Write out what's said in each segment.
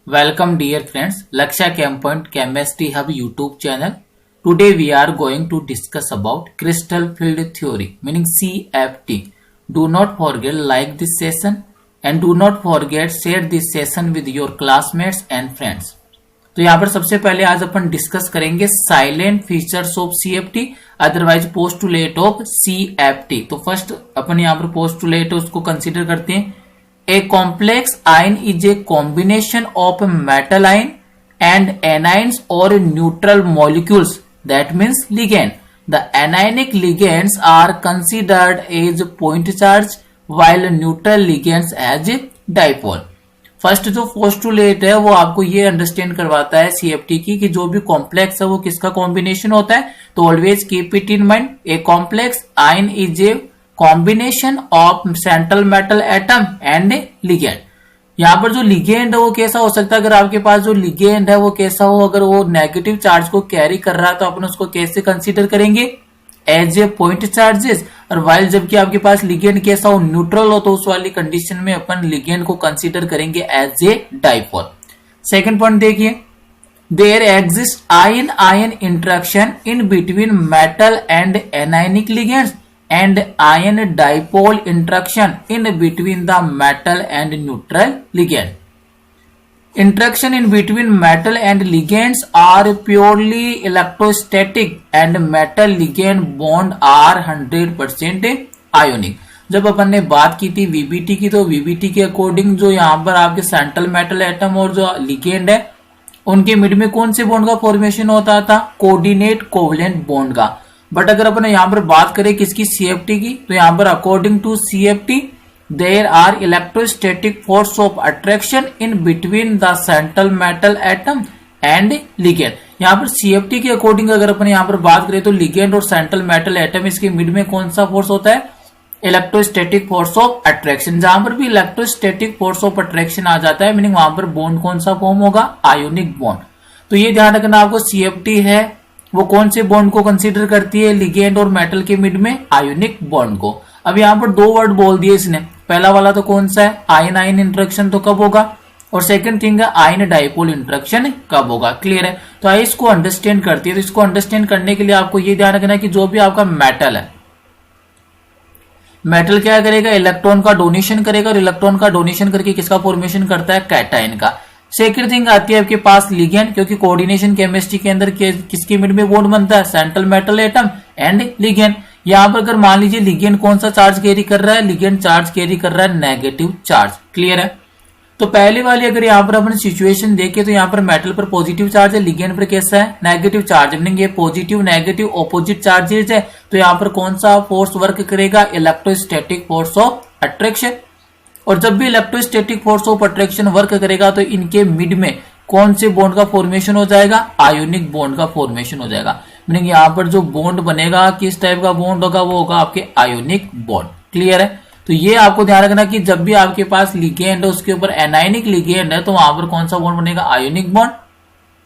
Welcome dear friends, Laksha Chem Point Chemistry Hub YouTube channel. Today we are going to discuss about crystal field theory meaning CFT. Do not forget like this session and do not forget share this session with your classmates and friends. तो यहाँ पर सबसे पहले आज अपन discuss करेंगे salient features of CFT otherwise postulate of CFT. तो first अपन यहाँ पर पोस्टुलेट उसको कंसीडर करते हैं. A complex ion is a combination of metal ion and anions or neutral molecules. That means ligand. The anionic ligands are considered as point charge while neutral ligands as dipole. First जो postulate है वो आपको ये understand करवाता है CFT की कि जो भी कॉम्प्लेक्स है वो किसका कॉम्बिनेशन होता है. तो always keep it in mind. A complex ion is a combination of central metal atom and ligand. यहाँ पर जो लिगेंड है वो कैसा हो सकता है, अगर आपके पास जो लिगेंड है वो कैसा हो, अगर वो नेगेटिव चार्ज को कैरी कर रहा है तो अपन उसको कैसे कंसीडर करेंगे, एज ए पॉइंट चार्जेस. और वाइल जबकि आपके पास लिगेंड कैसा हो, न्यूट्रल हो, तो उस वाली कंडीशन में अपन लिगेंड को कंसीडर करेंगे as a dipole. Second point देखिए, there exist ion ion interaction in between metal and anionic ligands and ion dipole interaction in between the metal and neutral ligand. Interaction in between metal and ligands are purely electrostatic and metal ligand bond are 100% ionic. जब अपन ने बात की थी VBT की, तो VBT के according जो यहाँ पर आपके सेंट्रल मेटल एटम और जो लिगेंड है उनके मिड में कौन से बॉन्ड का फॉर्मेशन होता था, कोऑर्डिनेट कोवलेंट बॉन्ड का. बट अगर अपन यहाँ पर बात करें किसकी, CFT की, तो यहाँ पर according to CFT there are electrostatic force of attraction in between the central metal atom and ligand. यहाँ पर CFT के अकॉर्डिंग अगर अपन यहाँ पर बात करें तो लिगेंड और सेंट्रल मेटल एटम इसके मिड में कौन सा फोर्स होता है, इलेक्ट्रोस्टैटिक फोर्स ऑफ अट्रैक्शन. जहां पर भी इलेक्ट्रोस्टैटिक फोर्स ऑफ अट्रैक्शन आ जाता है मीनिंग वहां पर बॉन्ड कौन सा फॉर्म होगा, आयोनिक बॉन्ड. तो ये ध्यान रखना आपको, CFT है वो कौन से बॉन्ड को कंसीडर करती है, लिगेंड और मेटल के मिड में आयोनिक बॉन्ड को. अब यहाँ पर दो वर्ड बोल दिए इसने. पहला वाला तो कौन सा है, आयन आयन इंटरेक्शन तो कब होगा, और सेकंड थिंग है आयन डाइपोल इंटरेक्शन कब होगा. क्लियर है. तो आइए इसको अंडरस्टैंड करती है. तो इसको अंडरस्टैंड करने के लिए आपको ये ध्यान रखना है कि जो भी आपका मेटल है, मेटल क्या करेगा, इलेक्ट्रॉन का डोनेशन करेगा, और इलेक्ट्रॉन का डोनेशन करके किसका फॉर्मेशन करता है, कैटायन का. सेकंड थिंग आती है आपके पास लिगेंड, क्योंकि कोऑर्डिनेशन केमिस्ट्री के अंदर किसके मिड में बॉन्ड बनता है, central metal atom and ligand. यहां पर अगर मान लीजिए लिगेंड कौन सा चार्ज कैरी कर रहा है, लिगेंड चार्ज कैरी कर रहा है नेगेटिव चार्ज. क्लियर है. तो पहली वाली अगर यहाँ पर अपन सिचुएशन देखें तो यहाँ पर मेटल पर पॉजिटिव चार्ज है, लिगेंड पर कैसा है, नेगेटिव चार्ज. मीनिंग ये पॉजिटिव नेगेटिव ऑपोजिट चार्जेस है. तो यहाँ पर कौन सा फोर्स वर्क करेगा, इलेक्ट्रोस्टैटिक फोर्स ऑफ अट्रैक्शन. और जब भी electrostatic force of attraction work करेगा तो इनके मिड में कौन से बॉन्ड का फॉर्मेशन हो जाएगा, आयोनिक बॉन्ड का फॉर्मेशन हो जाएगा. मीनिंग यहाँ पर जो बॉन्ड बनेगा किस टाइप का बॉन्ड होगा, वो होगा आपके आयोनिक बॉन्ड. क्लियर है. तो ये आपको ध्यान रखना कि जब भी आपके पास लिगेंड है उसके ऊपर एनायनिक लिगेंड है तो वहां पर कौन सा बॉन्ड बनेगा, आयोनिक बॉन्ड.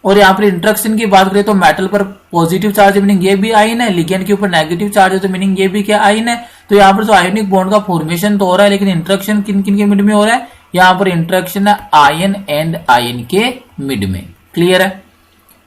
और यहाँ पर इंटरेक्शन की बात करें तो मेटल पर पॉजिटिव चार्ज है मीनिंग ये भी आयन है, लिगेंड के ऊपर नेगेटिव चार्ज है तो मीनिंग ये भी क्या, आयन है. तो यहाँ पर जो आयोनिक बॉन्ड का फॉर्मेशन तो हो रहा है, लेकिन इंटरेक्शन किन किन के मिड में हो रहा है, यहाँ पर इंटरेक्शन है आयन एंड आयन के मिड में. क्लियर है.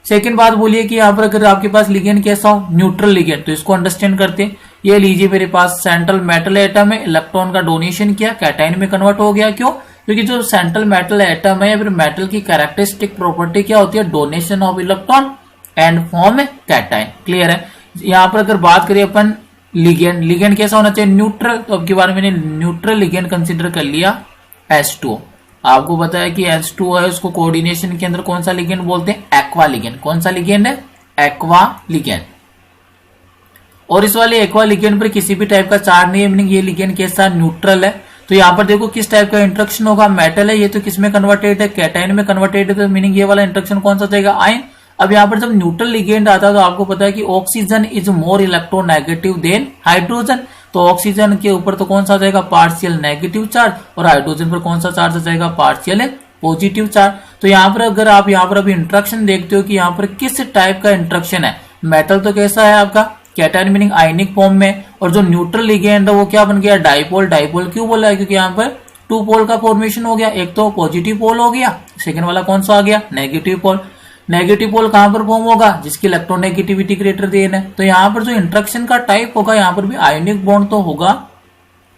सेकंड बात बोलिए कि यहाँ पर अगर आपके पास लिगेंड कैसा हो, न्यूट्रल लिगेंड, तो इसको अंडरस्टैंड करते हैं. ये लीजिए मेरे पास सेंट्रल मेटल एटम है, इलेक्ट्रॉन का डोनेशन किया, कैटायन में कन्वर्ट हो गया. क्यों, क्योंकि जो सेंट्रल मेटल एटम है फिर मेटल की कैरेक्टरिस्टिक प्रॉपर्टी क्या होती है, donation of electron and form cation. Clear है. यहाँ पर अगर बात करें अपन लिगेंड, लिगेंड कैसा होना चाहिए, न्यूट्रल. तो अब की बार मैंने न्यूट्रल लिगेंड कंसिडर कर लिया H2O. आपको पता है कि H2O है उसको कोऑर्डिनेशन के अंदर कौन सा लिगेंड बोलते हैं, एक्वा लिगेंड. कौन सा लिगेंड है, एक्वा लिगेंड. और इस वाले एक्वा लिगेंड पर किसी भी टाइप का चार्ज नहीं है, मीनिंग ये लिगेंड कैसा, न्यूट्रल है. तो यहाँ पर देखो किस टाइप का इंटरेक्शन होगा, मेटल है ये तो किस में कन्वर्टेड है, कैटायन में कन्वर्टेड है. तो मीनिंग ये वाला इंटरेक्शन कौन सा जाएगा, आयन. अब यहाँ पर जब न्यूट्रल लिगेंड आता है तो आपको पता है कि oxygen is more electronegative than hydrogen. तो ऑक्सीजन के ऊपर तो कौन सा जाएगा, पार्शियल नेगेटिव चार्ज, और हाइड्रोजन पर कौन सा चार्ज जाएगा, पार्शियल पॉजिटिव चार्ज. तो यहाँ पर अगर आप यहाँ पर अभी इंटरेक्शन देखते हो कि यहाँ पर किस टाइप का इंटरेक्शन है, मेटल तो कैसा है आपका, कैटायन मीनिंग आयनिक फॉर्म में, और जो न्यूट्रल लिगेंड है वो क्या बन गया, डाइपोल. डाइपोल क्यों बोला है, क्योंकि यहाँ पर टू पोल का फॉर्मेशन हो गया, एक तो पॉजिटिव पोल हो गया, सेकंड वाला कौन सा आ गया, नेगेटिव पोल। नेगेटिव पोल कहां पर फॉर्म होगा, जिसकी इलेक्ट्रोनेगेटिविटी ग्रेटर देन है। तो यहां पर जो इंटरेक्शन का टाइप होगा, यहां पर भी आयनिक बॉन्ड तो होगा,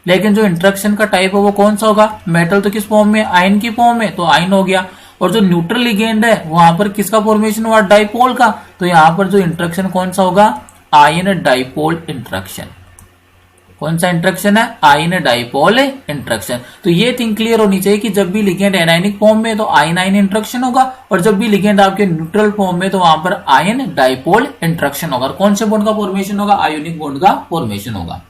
लेकिन जो इंटरेक्शन का टाइप है वो कौन सा होगा, मेटल तो किस फॉर्म में, आयन की फॉर्म में, तो आयन हो गया। और जो न्यूट्रल लिगेंड है वहां पर किसका फॉर्मेशन हुआ, डाइपोल का, तो यहां पर जो इंटरेक्शन कौन सा होगा, आयन डाइपोल इंटरेक्शन। कौन सा इंटरेक्शन है, आयन डाइपोल इंटरेक्शन। तो ये थिंग क्लियर होनी चाहिए कि जब भी लिगेंड एनायनिक फॉर्म में तो आयन आयन इंटरेक्शन होगा, और जब भी लिगेंड आपके न्यूट्रल फॉर्म में तो वहां पर आयन डाइपोल इंटरेक्शन होगा। कौन से बॉन्ड का फॉर्मेशन होगा, आयोनिक बॉन्ड का फॉर्मेशन होगा।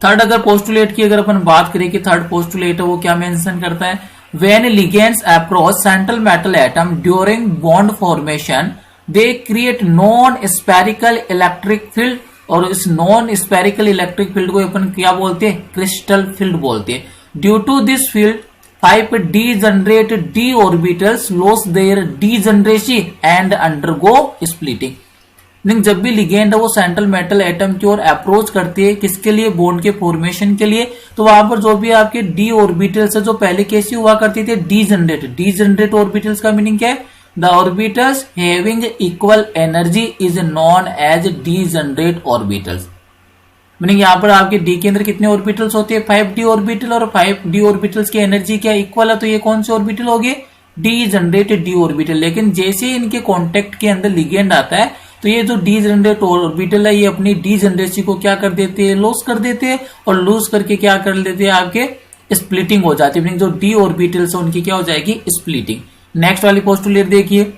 थर्ड अगर पोस्टुलेट की अगर अपन बात करें कि थर्ड पोस्टुलेट है वो क्या मेंशन करता है, when ligands approach central metal atom during bond formation they create non spherical electric field. और इस नॉन स्पेरिकल इलेक्ट्रिक फील्ड को अपन क्या बोलते हैं, क्रिस्टल फील्ड बोलते हैं। Due to this field 5 degenerate d orbitals loss their degeneracy and undergo splitting. लेकिन जब भी लिगेंड है वो सेंट्रल मेटल एटम की ओर अप्रोच करती है, किसके लिए, बॉन्ड के फॉर्मेशन के लिए, तो वहां पर जो भी आपके डी ऑर्बिटल्स है जो पहले कैसी हुआ करती थी, डीजनरेट। डीजनरेट ऑर्बिटल्स का मीनिंग क्या है, the orbitals having equal energy is known as degenerate orbitals. Meaning यहाँ पर आपके डी के अंदर कितने ऑर्बिटल्स होते हैं, 5d ऑर्बिटल, और 5d ऑर्बिटल्स की एनर्जी क्या इक्वल है, तो ये कौन से ऑर्बिटल हो गए, डीजनरेट डी ऑर्बिटल। लेकिन जैसे इनके कॉन्टेक्ट के अंदर लिगेंड आता है तो ये जो डीजनरेट ऑर्बिटल है ये अपनी डीजनरेसी को क्या कर देते हैं, लॉस कर देते हैं, और लूज करके क्या कर लेते हैं, आपके स्प्लिटिंग हो जाती है। जो डी ऑर्बिटल्स है उनकी क्या हो जाएगी, स्प्लिटिंग। नेक्स्ट वाली पोस्टुलेट देखिए,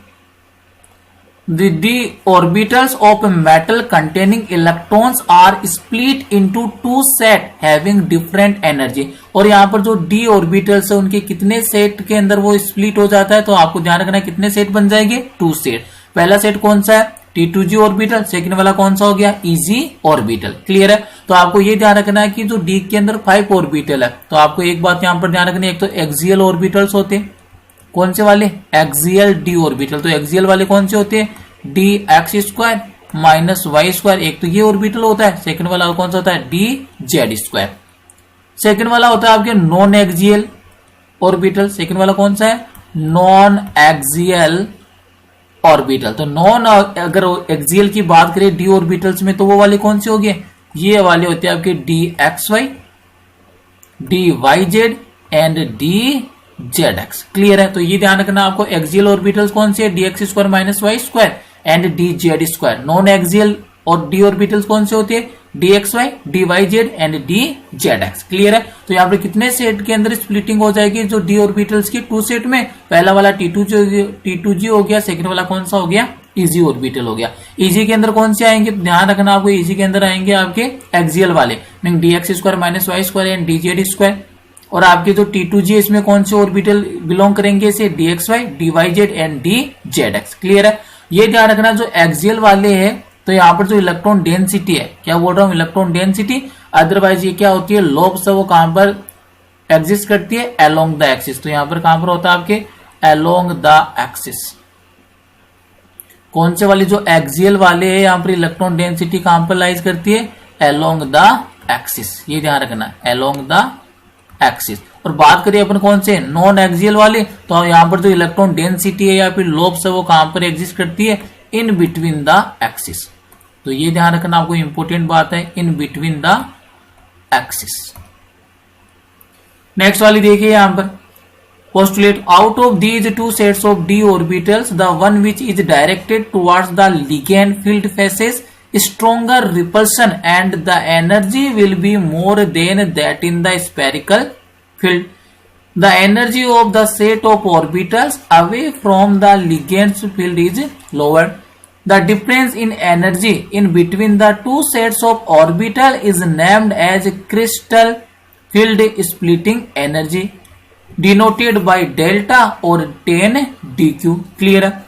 The d orbitals of metal containing electrons are split into two set having different energy। और यहाँ पर जो d orbitals है उनके कितने सेट के अंदर वो स्प्लिट हो जाता है, तो आपको ध्यान रखना है कितने सेट बन जाएंगे, 2 सेट। पहला सेट कौन सा है, T2g ऑर्बिटल, सेकंड वाला कौन सा हो गया, Eg ऑर्बिटल। क्लियर है। तो आपको ये ध्यान रखना है कि जो d के अंदर 5 ऑर्बिटल है, तो आपको एक बात यहाँ पर ध्यान रखनी है, एक तो एक्सियल ऑर्बिटल्स होते हैं, कौन से वाले, एक्सियल डी ऑर्बिटल। तो एक्सियल वाले कौन से होते हैं, d x square minus Y square, एक तो ये ऑर्बिटल होता है। सेकंड वाला कौन सा होता है, डी जेड स्क्वायर। सेकंड वाला होता है आपके नॉन एक्सियल ऑर्बिटल। सेकंड वाला कौन सा है, नॉन एक्सियल ऑर्बिटल। तो नॉन अगर एक्सियल की बात करें डी ऑर्बिटल्स में, तो वो वाले कौन से हो गए, ये वाले होते हैं आपके d x y, d y z and d z x. Clear है। तो ये ध्यान रखना आपको, एक्सियल ऑर्बिटल्स कौन से है, d x square minus Y square and d z square. Non axial और डी ऑर्बिटल्स कौन से होते हैं, d x y, d y z and d z x. Clear है। तो यहाँ पे कितने सेट के अंदर स्प्लिटिंग हो जाएगी, जो डी ऑर्बिटल्स की 2 सेट में, पहला वाला T2g हो गया, सेकंड वाला कौन सा हो गया, Eg ऑर्बिटल हो गया। Eg के अंदर कौन से आएंगे, ध्यान रखना आपको, Eg के अंदर आएंगे आपके एक्सियल वाले, meaning d x square minus Y square and d z square. और आपके जो T2g इसमें कौन से ऑर्बिटल बिलोंग करेंगे, इसे d x y, d y z and d z x. Clear है। ये ध्यान रखना, जो एक्सियल वाले हैं तो यहाँ पर जो इलेक्ट्रॉन डेंसिटी है, क्या बोल रहा हूँ, इलेक्ट्रॉन डेंसिटी, अदरवाइज ये क्या होती है, लोब्स है वो कहां पर एग्जिस्ट करती है, अलोंग द एक्सिस। तो यहाँ पर कहां पर होता है आपके, अलोंग द एक्सिस। कौन से वाले, जो एक्सियल वाले हैं, यहाँ पर इलेक्ट्रॉन डेंसिटी कहां पर लाइज करती है, अलोंग द एक्सिस। ये ध्यान रखना, अलोंग द एक्सिस। और बात करिए अपन कौन से, नॉन एक्सियल वाले, तो यहाँ पर जो इलेक्ट्रॉन डेंसिटी है या फिर लोब्स है वो कहां पर एग्जिस्ट करती है, इन बिटवीन द एक्सिस। तो ये ध्यान रखना आपको, इंपॉर्टेंट बात है, इन बिटवीन द एक्सिस। नेक्स्ट वाली देखिए यहां पर, postulate out of these two sets of d orbitals the one which is directed towards the ligand field faces stronger repulsion and the energy will be more than that in the spherical field. The energy of the set of orbitals away from the ligand's field is lower. The difference in energy in between the two sets of orbital is named as crystal field splitting energy, denoted by delta or 10 dq. Clear.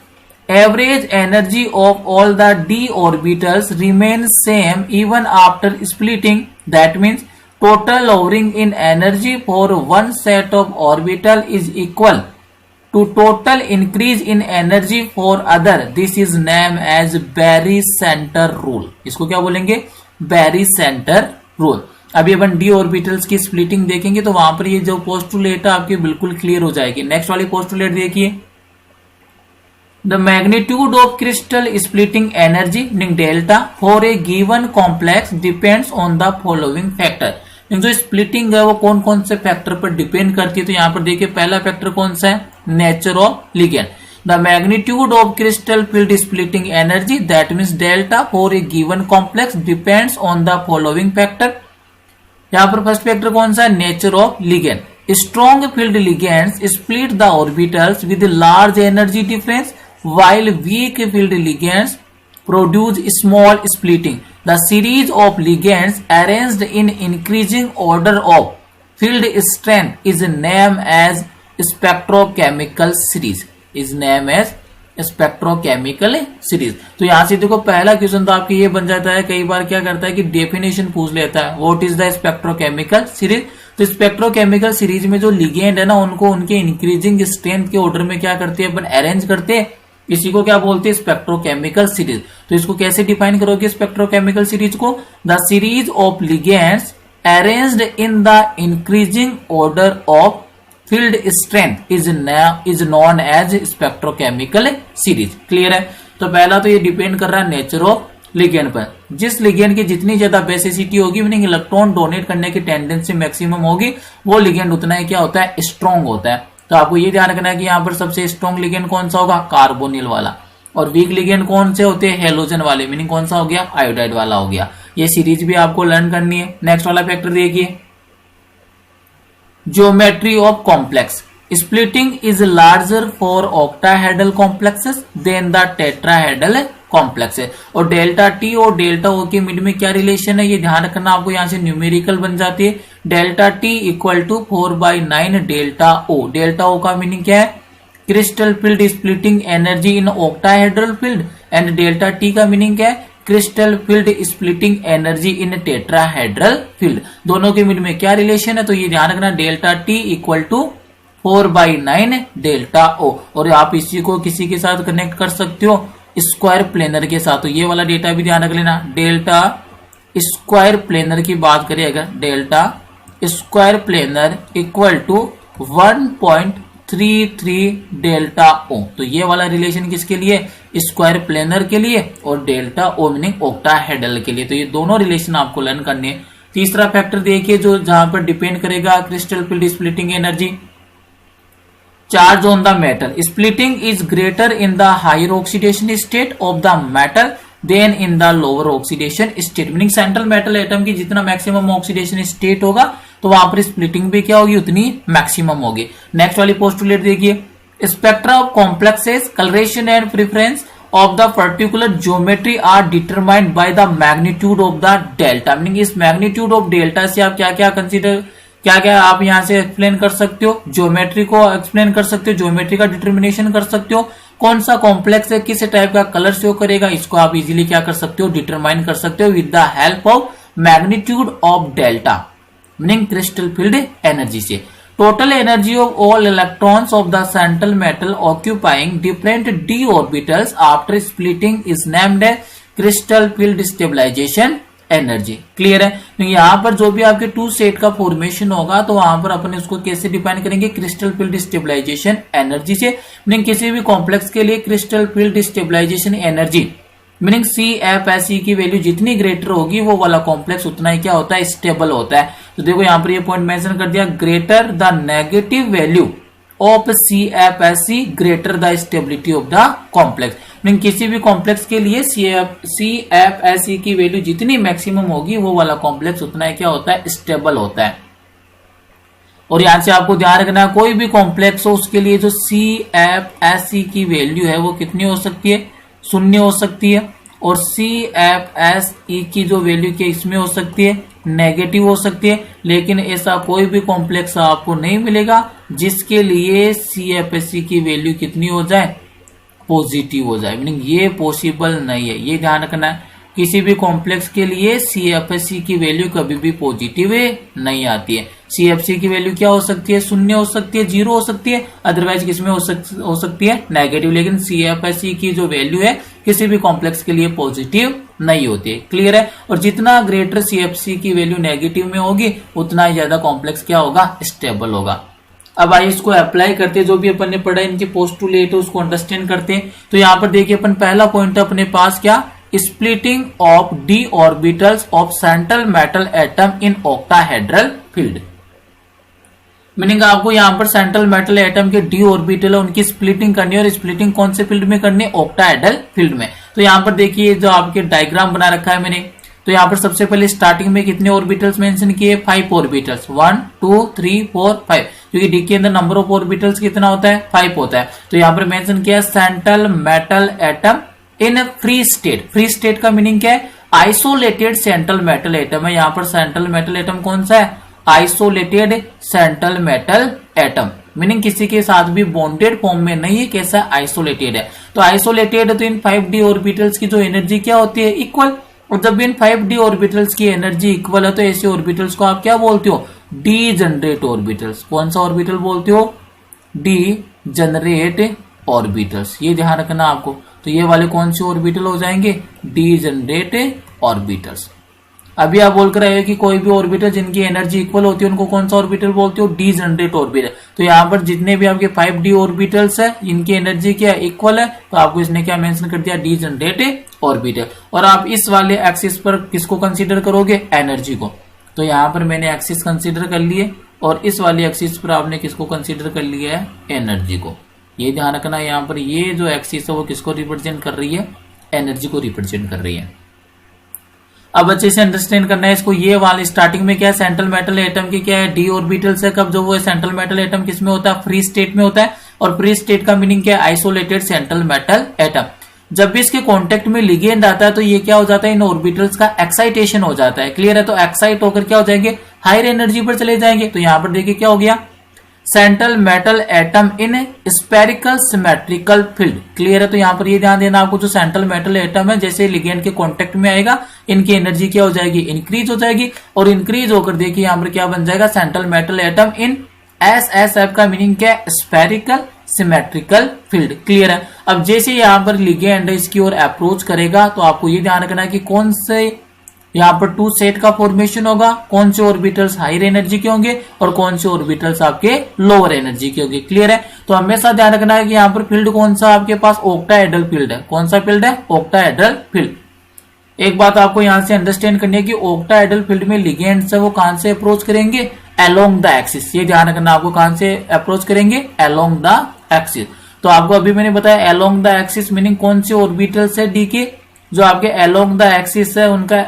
Average energy of all the d orbitals remains same even after splitting. That means total lowering in energy for one set of orbital is equal to total increase in energy for other. This is named as Barry-Center rule. इसको क्या बोलेंगे, Barry-Center rule. अभी अपन D orbitals की splitting देखेंगे तो वहां पर ये जो पोस्टुलेट है आपकी बिल्कुल क्लियर हो जाएगी। नेक्स्ट वाली पोस्टुलेट देखिए, the magnitude of crystal splitting energy delta for a given complex depends on the following factor. जो स्प्लिटिंग है वो कौन कौन से फैक्टर पर डिपेंड करती है, तो यहाँ पर देखिए पहला फैक्टर कौन सा है, nature of ligand. The magnitude of crystal field splitting energy that means delta for a given complex depends on the following factor. यहाँ पर फर्स्ट फैक्टर कौन सा है, nature of ligand. Strong field ligands split the orbitals with large energy difference while weak field ligands produce small splitting. The series of ligands arranged in increasing order of field strength is named as spectrochemical series. Is named as spectrochemical series. तो यहाँ से देखो पहला question तो आपके ये बन जाता है, कई बार क्या करता है कि डेफिनेशन पूछ लेता है, what is the spectrochemical series. तो स्पेक्ट्रोकेमिकल सीरीज में जो लिगेंड है ना उनको उनके इंक्रीजिंग स्ट्रेंथ के ऑर्डर में क्या करते हैं अपन, अरेंज करते हैं। इसी को क्या बोलते हैं, स्पेक्ट्रोकेमिकल सीरीज। तो इसको कैसे डिफाइन करोगे स्पेक्ट्रोकेमिकल सीरीज को, the series of ligands arranged in the increasing order of field strength is known as spectrochemical series. Clear है। तो पहला तो ये डिपेंड कर रहा है नेचर ऑफ लिगेंड पर। जिस लिगेंड की जितनी ज्यादा बेसिसिटी होगी मीनिंग इलेक्ट्रॉन डोनेट करने की टेंडेंसी मैक्सिमम होगी, वो लिगेंड उतना ही क्या होता है, स्ट्रॉन्ग होता है। तो आपको ये ध्यान रखना है कि यहाँ पर सबसे स्ट्रॉन्ग लिगेंड कौन सा होगा, कार्बोनिल वाला। और वीक लिगेंड कौन से होते हैं, हेलोजन वाले, मीनिंग कौन सा हो गया, आयोडाइड वाला हो गया। ये सीरीज भी आपको लर्न करनी है। नेक्स्ट वाला फैक्टर देखिए, geometry of complex. Splitting is larger for octahedral complexes than the tetrahedral complex है। और डेल्टा टी और डेल्टा ओ के मिड में क्या रिलेशन है, ये ध्यान रखना आपको। यहां से न्यूमेरिकल बन जाती है, delta T equal to 4/9 delta O. Delta O का मीनिंग क्या है, crystal field splitting energy in octahedral field, and delta T का मीनिंग क्या है, crystal field splitting energy in tetrahedral field. दोनों के मिड में क्या रिलेशन है, तो ये ध्यान रखना, delta T equal to 4/9 delta O. और आप इसी को किसी के साथ कनेक्ट कर सकते हो, स्क्वायर प्लेनर के साथ। तो ये वाला डेटा भी ध्यान रख लेना, डेल्टा स्क्वायर प्लेनर की बात करें अगर, delta square planar equal to 1.33 delta O. तो ये वाला रिलेशन किसके लिए, स्क्वायर प्लेनर के लिए, और डेल्टा ओ मीनिंग ऑक्टाहेड्रल के लिए। तो ये दोनों रिलेशन आपको लर्न करने हैं। तीसरा फैक्टर देखिए जो जहां पर डिपेंड करेगा crystal field splitting energy, charge on the metal. Splitting is greater in the higher oxidation state of the metal than in the lower oxidation state. Meaning central metal atom की जितना maximum oxidation state होगा तो वहां पर splitting भी क्या होगी, उतनी मैक्सिमम होगी। नेक्स्ट वाली पोस्टुलेट देखिए, spectra of complexes, colouration and preference of the particular geometry are determined by the magnitude of the delta. Meaning इस मैग्नीट्यूड ऑफ डेल्टा से आप क्या क्या कंसीडर, क्या क्या आप यहां से एक्सप्लेन कर सकते हो, ज्योमेट्री को एक्सप्लेन कर सकते हो, ज्योमेट्री का डिटर्मिनेशन कर सकते हो, कौन सा कॉम्प्लेक्स है, किस टाइप का कलर शो करेगा, इसको आप इजीली क्या कर सकते हो, डिटरमाइन कर सकते हो with the help of magnitude of delta meaning crystal field energy से। Total energy of all electrons of the central metal occupying different D orbitals after splitting is named as crystal field stabilisation energy. Clear है। तो यहाँ पर जो भी आपके to state का formation होगा तो वहां पर अपन इसको कैसे डिफाइन करेंगे, क्रिस्टल फील्ड स्टेबलाइजेशन एनर्जी से। मीनिंग किसी भी कॉम्प्लेक्स के लिए crystal field stabilisation energy meaning CFSE की वैल्यू जितनी ग्रेटर होगी वो वाला कॉम्प्लेक्स उतना ही क्या होता है, स्टेबल होता है। तो देखो यहाँ पर ये पॉइंट मेंशन कर दिया, greater the negative value of CFSE greater the stability of the complex. Mean किसी भी कॉम्प्लेक्स के लिए CFSE की वैल्यू जितनी मैक्सिमम होगी वो वाला कॉम्प्लेक्स उतना ही क्या होता है, स्टेबल होता है। और यहां से आपको ध्यान रखना है कोई भी कॉम्प्लेक्स हो उसके लिए जो CFSE की वैल्यू है वो कितनी हो सकती है, 0 हो सकती है। और CFSE की जो वैल्यू की इसमें हो सकती है, नेगेटिव हो सकती है। लेकिन ऐसा कोई भी कॉम्प्लेक्स आपको नहीं मिलेगा जिसके लिए CFSE की वैल्यू कितनी हो जाए, पॉजिटिव हो जाए। मीनिंग ये पॉसिबल नहीं है, ये ध्यान रखना है। किसी भी कॉम्प्लेक्स के लिए CFSE की वैल्यू कभी भी पॉजिटिव नहीं आती है। CFSE की वैल्यू क्या हो सकती है, 0 हो सकती है, 0 हो सकती है, अदरवाइज किसमें हो सकती है, नेगेटिव। लेकिन CFSE की जो वैल्यू है किसी भी कॉम्प्लेक्स के लिए पॉजिटिव नहीं होती है। क्लियर है। और जितना ग्रेटर CFC की वैल्यू नेगेटिव में होगी उतना ही ज्यादा कॉम्प्लेक्स क्या होगा, स्टेबल होगा। अब आइए इसको अप्लाई करते हैं, जो भी अपन ने पढ़ा इनके पोस्टुलेट उसको अंडरस्टैंड करते हैं। तो यहाँ पर देखिए अपन पहला पॉइंट है अपने पास क्या, splitting of d orbitals of central metal atom in octahedral field. Meaning आपको यहाँ पर सेंट्रल मेटल एटम के d ऑर्बिटल है उनकी स्प्लिटिंग करनी है, और स्प्लिटिंग कौन से फील्ड में करनी है, ऑक्टाहेड्रल फील्ड में। तो यहाँ पर देखिए जो आपके डायग्राम बना रखा है मैंने, तो यहाँ पर सबसे पहले स्टार्टिंग में कितने ऑर्बिटल्स मेंशन किए, 5 ऑर्बिटल्स, 1 2 3 4 5, क्योंकि डी के अंदर नंबर ऑफ ऑर्बिटल्स कितना होता है, 5 होता है। तो यहाँ पर मेंशन किया central metal atom in free state. Free state का मीनिंग क्या है, आइसोलेटेड सेंट्रल मेटल एटम है। यहाँ पर सेंट्रल मेटल एटम कौन सा है, isolated central metal atom, meaning किसी के साथ भी बॉन्डेड फॉर्म में नहीं है, कैसा आइसोलेटेड है। तो आइसोलेटेड है तो इन 5d ऑर्बिटल्स की जो एनर्जी क्या होती है, इक्वल। और जब इन 5d ऑर्बिटल्स की एनर्जी इक्वल है तो ऐसे ऑर्बिटल्स को आप क्या बोलते हो, डीजनरेट ऑर्बिटल्स। कौन सा ऑर्बिटल बोलते हो, डीजनरेट ऑर्बिटल्स। ये ध्यान रखना आपको। तो ये वाले कौन से ऑर्बिटल हो जाएंगे, डीजनरेट ऑर्बिटल्स। अभी आप बोल कर रहे हो कि कोई भी ऑर्बिटल जिनकी एनर्जी इक्वल होती है उनको कौन सा ऑर्बिटल बोलते हो, डीजनरेट ऑर्बिटल। तो यहाँ पर जितने भी आपके 5d ऑर्बिटल्स है इनकी एनर्जी क्या इक्वल है, तो आपको इसने क्या मेंशन कर दिया, डीजनरेट ऑर्बिटल। और आप इस वाले एक्सिस पर किसको कंसीडर करोगे, एनर्जी को। तो यहाँ पर मैंने एक्सिस कंसीडर कर लिए और इस वाली एक्सिस पर आपने किसको कंसीडर कर लिया है, एनर्जी को। ये ध्यान रखना, यहाँ पर ये जो एक्सिस है वो किसको रिप्रेजेंट कर रही है, एनर्जी को रिप्रेजेंट कर रही है। अब अच्छे से अंडरस्टैंड करना है इसको। ये वाले स्टार्टिंग में क्या है, सेंट्रल मेटल एटम की क्या है, d ऑर्बिटल्स है। कब जो वो सेंट्रल मेटल एटम किस में होता है, फ्री स्टेट में होता है। और फ्री स्टेट का मीनिंग क्या है, आइसोलेटेड सेंट्रल मेटल एटम। जब भी इसके कांटेक्ट में लिगेंड आता है तो ये क्या हो जाता है, इन ऑर्बिटल्स का एक्साइटेशन हो जाता है। क्लियर है। तो एक्साइट होकर क्या हो जाएंगे, हायर एनर्जी पर चले जाएंगे। तो यहां पर देखिए क्या हो गया, सेंट्रल मेटल एटम इन स्पेरिकल सिमेट्रिकल फील्ड। क्लियर है। तो यहाँ पर ये ध्यान देना आपको, जो सेंट्रल मेटल एटम है जैसे लिगेंड के कांटेक्ट में आएगा इनकी एनर्जी क्या हो जाएगी, इंक्रीज हो जाएगी। और इंक्रीज होकर देखिए यहाँ पर क्या बन जाएगा, सेंट्रल मेटल एटम इन SSF का मीनिंग क्या है, स्पेरिकल सिमेट्रिकल फील्ड। क्लियर है। अब जैसे यहाँ पर लिगेंड इसकी ओर अप्रोच करेगा तो आपको ये ध्यान रखना है कि कौन से यहाँ पर 2 सेट का फॉर्मेशन होगा, कौन से ऑर्बिटल्स हायर एनर्जी के होंगे और कौन से ऑर्बिटल्स आपके लोअर एनर्जी के होंगे। क्लियर है। तो हमेशा ध्यान रखना है कि यहाँ पर फील्ड कौन सा आपके पास, ऑक्टाहेड्रल फील्ड है। कौन सा फील्ड है, ऑक्टाहेड्रल फील्ड। एक बात आपको यहाँ से अंडरस्टैंड करनी है कि ऑक्टाहेड्रल फील्ड में लिगेंड्स है वो कहां से अप्रोच करेंगे, अलोंग द एक्सिस। ये ध्यान रखना आपको, कहां से अप्रोच करेंगे, अलोंग द एक्सिस। तो आपको अभी मैंने बताया अलोंग द एक्सिस मीनिंग कौन से ऑर्बिटल्स है डी के, जो आपके अलोंग द एक्सिस है उनका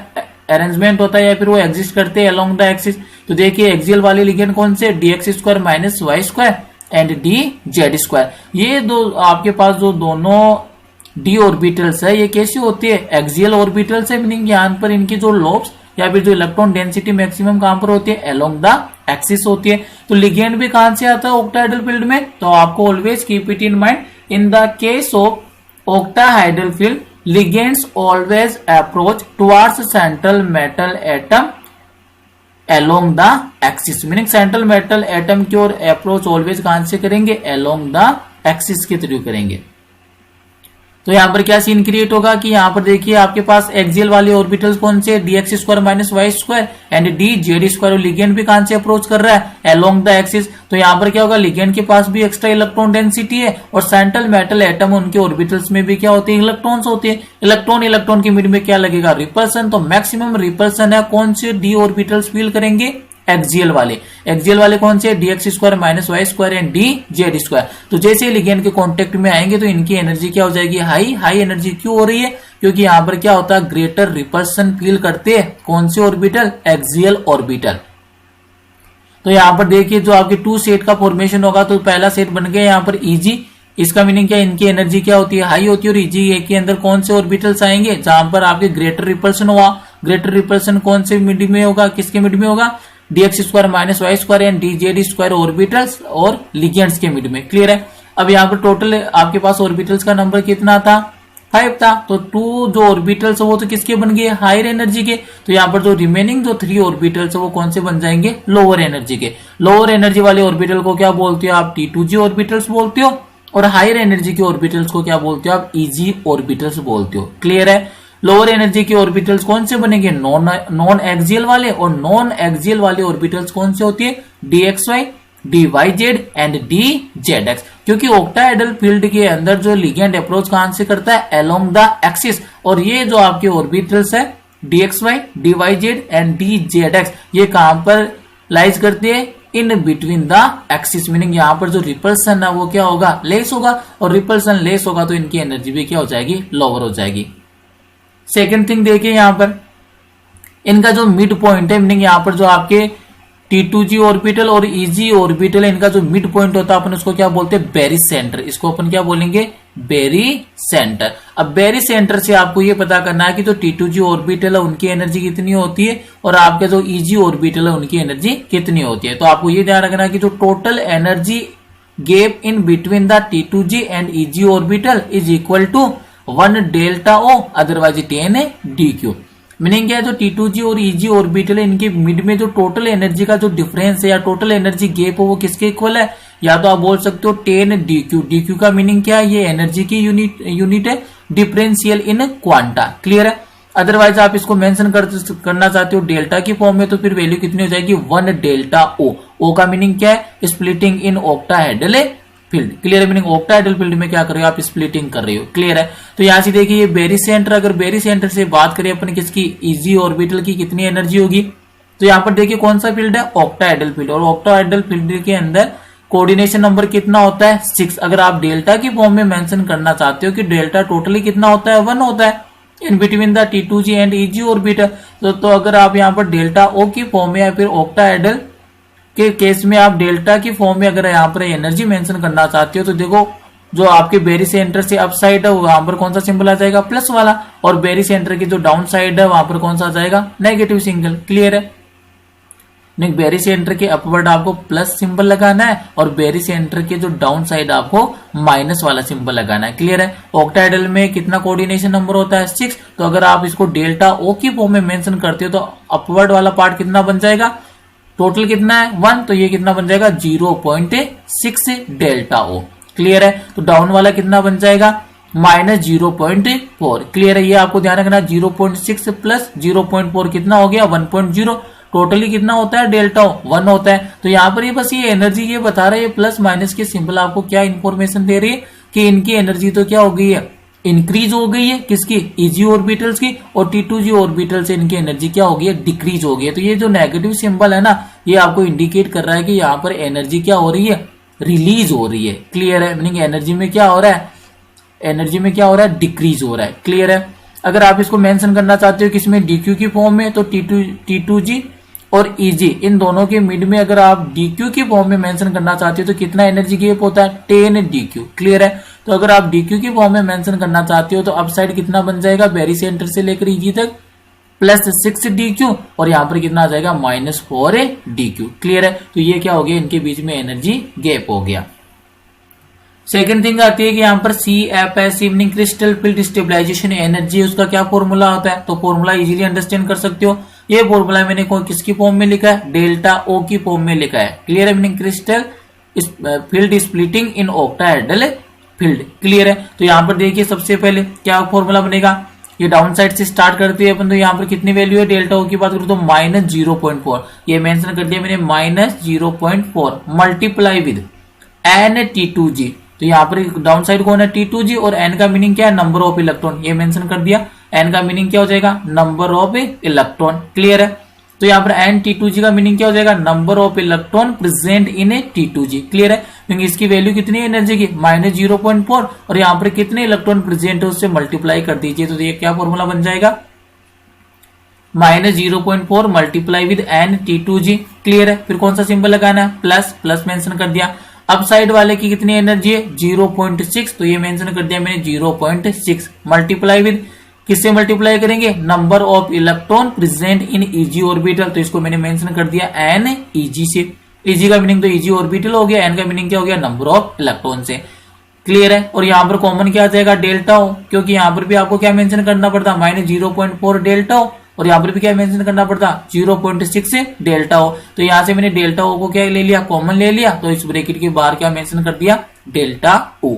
अरेंजमेंट होता है या फिर वो एग्जिस्ट करते हैं अलोंग द एक्सिस। तो देखिए एक्सियल वाले लिगेंड कौन से, dx² minus Y square and dz²। ये दो आपके पास जो दोनों d ऑर्बिटल्स है ये कैसी होती है, एक्सियल ऑर्बिटल्स है। मीनिंग यहाँ पर इनकी जो लोब्स या फिर जो इलेक्ट्रॉन डेंसिटी मैक्सिमम कहां पर होती है, अलोंग द एक्सिस होती है। तो लिगेंड भी कहां से आता है, ऑक्टाहेड्रल फील्ड में। तो आपको always keep it in mind, in the case of octahedral field, ligands always approach towards central metal atom along the axis। Meaning central metal atom की ओर अप्रोच ऑलवेज कहां से करेंगे, along the axis के through करेंगे। तो यहाँ पर क्या सीन क्रिएट होगा कि यहाँ पर देखिए आपके पास एक्सियल वाले ऑर्बिटल्स कौन से, dx² minus Y square and dz²। Ligand भी कहां से अप्रोच कर रहा है, अलोंग द एक्सिस। तो यहाँ पर क्या होगा, लिगेंड के पास भी एक्स्ट्रा इलेक्ट्रॉन डेंसिटी है और सेंट्रल मेटल एटम उनके ऑर्बिटल्स में भी क्या होते हैं, इलेक्ट्रॉन्स होते हैं। इलेक्ट्रॉन के मिड में क्या लगेगा, रिपल्सन। तो मैक्सिमम रिपल्सन है कौन से d ऑर्बिटल्स फील करेंगे, एक्सियल वाले कौन से, dx² minus Y square and dz²। तो जैसे लिगेंड के कांटेक्ट में आएंगे तो इनकी एनर्जी क्या हो जाएगी, हाई एनर्जी। क्यों हो रही है, क्योंकि यहाँ पर क्या होता है, ग्रेटर रिपल्सन फील करते हैं कौन से ऑर्बिटल, एक्सियल ऑर्बिटल। तो यहाँ पर देखिए जो आपके 2 सेट का फॉर्मेशन होगा, तो पहला सेट बन गया यहाँ पर Eg। इसका मीनिंग क्या, इनकी एनर्जी क्या होती है, हाई होती है। और Eg के अंदर कौन से ऑर्बिटल्स आएंगे, जहां पर आपके ग्रेटर रिपल्सन हुआ। ग्रेटर रिपल्सन कौन से मिड में होगा, किसके मिड में होगा, dx² minus Y square and dz² orbitals और लिगेंड्स के मिड में। क्लियर है। अब यहाँ पर टोटल आपके पास ऑर्बिटल्स का नंबर कितना था, 5 था। तो 2 जो ऑर्बिटल्स वो तो किसके बन गए, हायर एनर्जी के। तो यहाँ पर जो रिमेनिंग जो 3 ऑर्बिटल्स है वो कौन से बन जाएंगे, लोअर एनर्जी के। लोअर एनर्जी वाले ऑर्बिटल को क्या बोलते हो आप, T2g ऑर्बिटल्स बोलते हो। और हायर एनर्जी के ऑर्बिटल्स को क्या बोलते हो आप, इजी ऑर्बिटल्स बोलते हो। क्लियर है। लोअर एनर्जी के ऑर्बिटल्स कौन से बनेंगे, नॉन एक्सियल वाले, और नॉन एक्सियल वाले ऑर्बिटल्स कौन से होती है, dxy, dyz एंड dzx। क्योंकि ऑक्टाहेड्रल फील्ड के अंदर जो लिगेंड अप्रोच कहां से करता है, अलोंग द एक्सिस, और ये जो आपके ऑर्बिटल्स है dxy, dyz एंड dzx ये कहां पर लाइज करती है, इन बिटवीन द एक्सिस, मीनिंग यहां पर जो रिपल्सन है वो क्या होगा, लेस होगा, और रिपल्सन लेस होगा तो इनकी एनर्जी भी क्या हो जाएगी, लोअर हो जाएगी। सेकेंड थिंग देखिए यहां पर इनका जो मिड पॉइंट है, मीनिंग यहां पर जो आपके T2G ऑर्बिटल और EG ऑर्बिटल है, इनका जो मिड पॉइंट होता है अपन उसको क्या बोलते हैं, बेरी सेंटर। इसको अपन क्या बोलेंगे, बेरी सेंटर। अब बेरी सेंटर से आपको ये पता करना है कि जो T2G ऑर्बिटल है उनकी एनर्जी कितनी होती है, और आपके जो EG ऑर्बिटल है उनकी एनर्जी कितनी होती है। तो आपको ये ध्यान रखना है कि जो total energy gap in between the T2G and EG orbital is equal to 1 delta O, otherwise 10 dq। Meaning क्या है, जो T2G और EG ऑर्बिटल है इनके मिड में जो टोटल एनर्जी का जो डिफरेंस है या टोटल एनर्जी गैप हो वो किसके इक्वल है, या तो आप बोल सकते हो 10 dq। dq का मीनिंग क्या है, ये एनर्जी की यूनिट है, डिफरेंशियल इन क्वांटा। क्लियर है। अदरवाइज आप इसको मेंशन करना चाहते हो डेल्टा की फॉर्म में, तो फिर वैल्यू कितनी हो जाएगी, 1 डेल्टा O का मीनिंग क्या है, स्प्लिटिंग इन ऑक्टाहेड्रल फील्ड। क्लियर है। मीनिंग ऑक्टाहेड्रल फील्ड में क्या कर रहे हो आप, स्प्लिटिंग कर रहे हो। क्लियर है। तो यहां से देखिए ये बेरी सेंटर, अगर बेरी सेंटर से बात करें अपन किसकी, इजी ऑर्बिटल की कितनी एनर्जी होगी, तो यहां पर देखिए कौन सा फील्ड है, ऑक्टाहेड्रल फील्ड, और ऑक्टाहेड्रल फील्ड के अंदर कोऑर्डिनेशन नंबर कितना होता है, 6। अगर आप डेल्टा की फॉर्म में मेंशन करना चाहते हो कि डेल्टा टोटली कितना होता है, 1 होता है इन between the T2G and EG orbital. तो अगर आप यहां पर डेल्टा O की फॉर्म में या फिर ऑक्टाहेड्रल के केस में आप डेल्टा की फॉर्म में अगर यहाँ पर एनर्जी मेंशन करना चाहते हो, तो देखो जो आपके बेरी सेंटर से अप साइड है वहां पर कौन सा सिंबल आ जाएगा, प्लस वाला, और बेरी सेंटर की जो डाउन साइड है वहां पर कौन सा आ जाएगा, नेगेटिव सिंबल। क्लियर है। बेरी सेंटर के अपवर्ड आपको प्लस सिंबल लगाना है, और बेरी सेंटर के जो डाउन साइड आपको माइनस वाला सिंबल लगाना है। क्लियर है। ऑक्टाहेड्रल में कितना कोऑर्डिनेशन नंबर होता है, 6। तो अगर आप इसको डेल्टा O की फॉर्म में मेंशन करते हो तो अपवर्ड वाला पार्ट कितना बन जाएगा, टोटल कितना है 1, तो ये कितना बन जाएगा 0.6 डेल्टा O। क्लियर है। तो डाउन वाला कितना बन जाएगा, -0.4। क्लियर है। ये आपको ध्यान रखना, 0.6 प्लस 0.4 कितना हो गया, 1.0। टोटली कितना होता है, डेल्टा O 1 होता है। तो यहाँ पर ये बस ये एनर्जी ये बता रहा है, ये प्लस माइनस के सिंबल आपको क्या इंफॉर्मेशन दे रही है कि इनकी एनर्जी तो क्या हो गई है, इंक्रीज हो गई है, किसकी, EG ऑर्बिटल्स की, और T2G ऑर्बिटल से इनकी एनर्जी क्या हो गई है, डिक्रीज हो गई है। तो ये जो नेगेटिव सिंबल है ना, ये आपको इंडिकेट कर रहा है कि यहाँ पर एनर्जी क्या हो रही है, रिलीज हो रही है। क्लियर है। मीनिंग एनर्जी में क्या हो रहा है, एनर्जी में क्या हो रहा है, डिक्रीज हो रहा है। क्लियर है। अगर आप इसको मेंशन करना चाहते हो किसमें, DQ की फॉर्म में, तो T2G और EG इन दोनों के मिड में अगर आप DQ की फॉर्म में मेंशन करना चाहते हो तो कितना एनर्जी गैप होता है, 10 DQ। क्लियर है। तो अगर आप DQ की फॉर्म में मेंशन करना चाहते हो तो अप साइड कितना बन जाएगा, बेरी सेंटर से लेकर EG तक +6 DQ, और यहां पर कितना आ जाएगा, -4 DQ। क्लियर है। तो ये क्या हो गया, इनके बीच में एनर्जी गैप हो गया। सेकेंड थिंग आती है कि यहाँ पर CFS meaning crystal field stabilisation energy, उसका क्या फॉर्मूला होता है, तो फॉर्मूला इजीली अंडरस्टैंड कर सकते हो। ये फॉर्मूला मैंने किसकी फॉर्म में लिखा है, डेल्टा O की फॉर्म में लिखा है। क्लियर है। मीनिंग क्रिस्टल फील्ड स्प्लिटिंग इन ऑक्टाहेड्रल फील्ड। क्लियर है। तो यहाँ पर देखिए सबसे पहले क्या फॉर्मूला बनेगा, ये डाउन साइड से स्टार्ट करते हैं अपन, तो यहाँ पर कितनी वैल्यू है, डेल्टा O की बात करूं तो -0.4, ये मेंशन कर दिया मैंने, -0.4 मल्टीप्लाई विद n T2G। तो यहाँ पर डाउन साइड कौन है, T2G, और n का मीनिंग क्या है, नंबर ऑफ इलेक्ट्रॉन, ये मेंशन कर दिया। n का मीनिंग क्या हो जाएगा, नंबर ऑफ इलेक्ट्रॉन। क्लियर है। तो यहाँ पर n T2G का मीनिंग क्या हो जाएगा, number of electron present in A T2G। Clear है। क्योंकि इसकी वैल्यू कितनी है एनर्जी की, -0.4, और यहाँ पर कितने इलेक्ट्रॉन प्रेजेंट है उससे मल्टीप्लाई कर दीजिए, तो ये क्या फॉर्मूला बन जाएगा, -0.4 multiply with n T2G। Clear है। फिर कौन सा सिंबल लगाना है, प्लस मेंशन कर दिया। अब साइड वाले की कितनी एनर्जी है, 0.6, तो ये मेंशन कर दिया मैंने 0.6 मल्टीप्लाई विद, किससे मल्टीप्लाई करेंगे, number of electron present in EG orbital, तो इसको मैंने मेंशन कर दिया n EG से। EG का मीनिंग तो EG ऑर्बिटल हो गया, n का मीनिंग क्या हो गया, नंबर ऑफ इलेक्ट्रॉन से। क्लियर है। और यहाँ पर कॉमन क्या आ जाएगा, डेल्टा O, क्योंकि यहाँ पर भी आपको क्या मेंशन करना पड़ता, -0.4 डेल्टा O, और यहाँ पर भी क्या मेंशन करना पड़ता, 0.6 डेल्टा O। तो यहाँ से मैंने डेल्टा O को क्या ले लिया, कॉमन ले लिया, तो इस ब्रैकेट के बाहर क्या मेंशन कर दिया, डेल्टा ओ।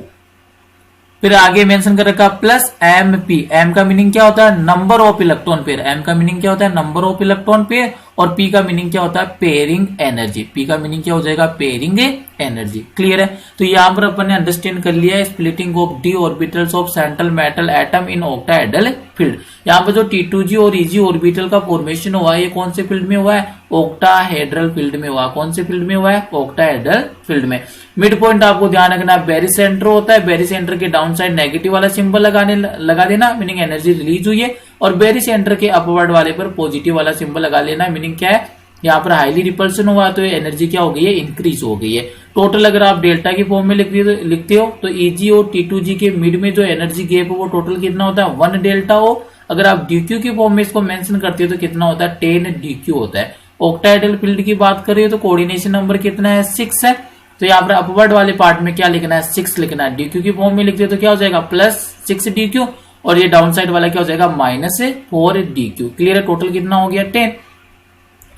फिर आगे मेंशन कर रखा प्लस एम पी। एम का मीनिंग क्या होता है? Number of electron pair. M का मीनिंग क्या होता है? Number of electron pair. और पी का मीनिंग क्या होता है? Pairing energy. पी का मीनिंग क्या हो जाएगा? Pairing energy. क्लियर है? तो यहां पर अपन ने अंडरस्टैंड कर लिया है splitting of D orbitals of central metal atom in octahedral field. यहाँ पर जो T2G और EG ऑर्बिटल का फॉर्मेशन हुआ है, ये कौन से फील्ड में हुआ है? ऑक्टाहेड्रल फील्ड में हुआ। कौन से फील्ड में हुआ है? ऑक्टाहेड्रल फील्ड में। मिड पॉइंट आपको ध्यान रखना, बेरी सेंटर होता है, बेरी सेंटर के डाउन साइड नेगेटिव वाला सिंबल लगा देना, मीनिंग एनर्जी रिलीज हुई है। और बेरी सेंटर के अपवर्ड वाले पर पॉजिटिव वाला सिंबल लगा लेना, मीनिंग क्या है? यहाँ पर हाईली रिपल्सन हुआ तो एनर्जी क्या हो गई है? इंक्रीज हो गई है। टोटल अगर आप डेल्टा की फॉर्म में लिखते हो तो EG और T2G के मिड में जो एनर्जी गैप है वो टोटल कितना होता है? 1 डेल्टा हो। अगर आप DQ की फॉर्म में इसको मेंशन करते हो तो कितना होता है? 10 DQ होता है। ऑक्टाहेड्रल फील्ड की बात करें तो कोऑर्डिनेशन नंबर कितना है? 6 है। तो यहाँ पर अपवर्ड वाले पार्ट में क्या लिखना है? 6 लिखना है। DQ की फॉर्म में लिखते हो तो क्या हो जाएगा? Plus 6 DQ। और ये डाउन साइड वाला क्या हो जाएगा? Minus 4 DQ। क्लियर है? टोटल कितना हो गया? 10।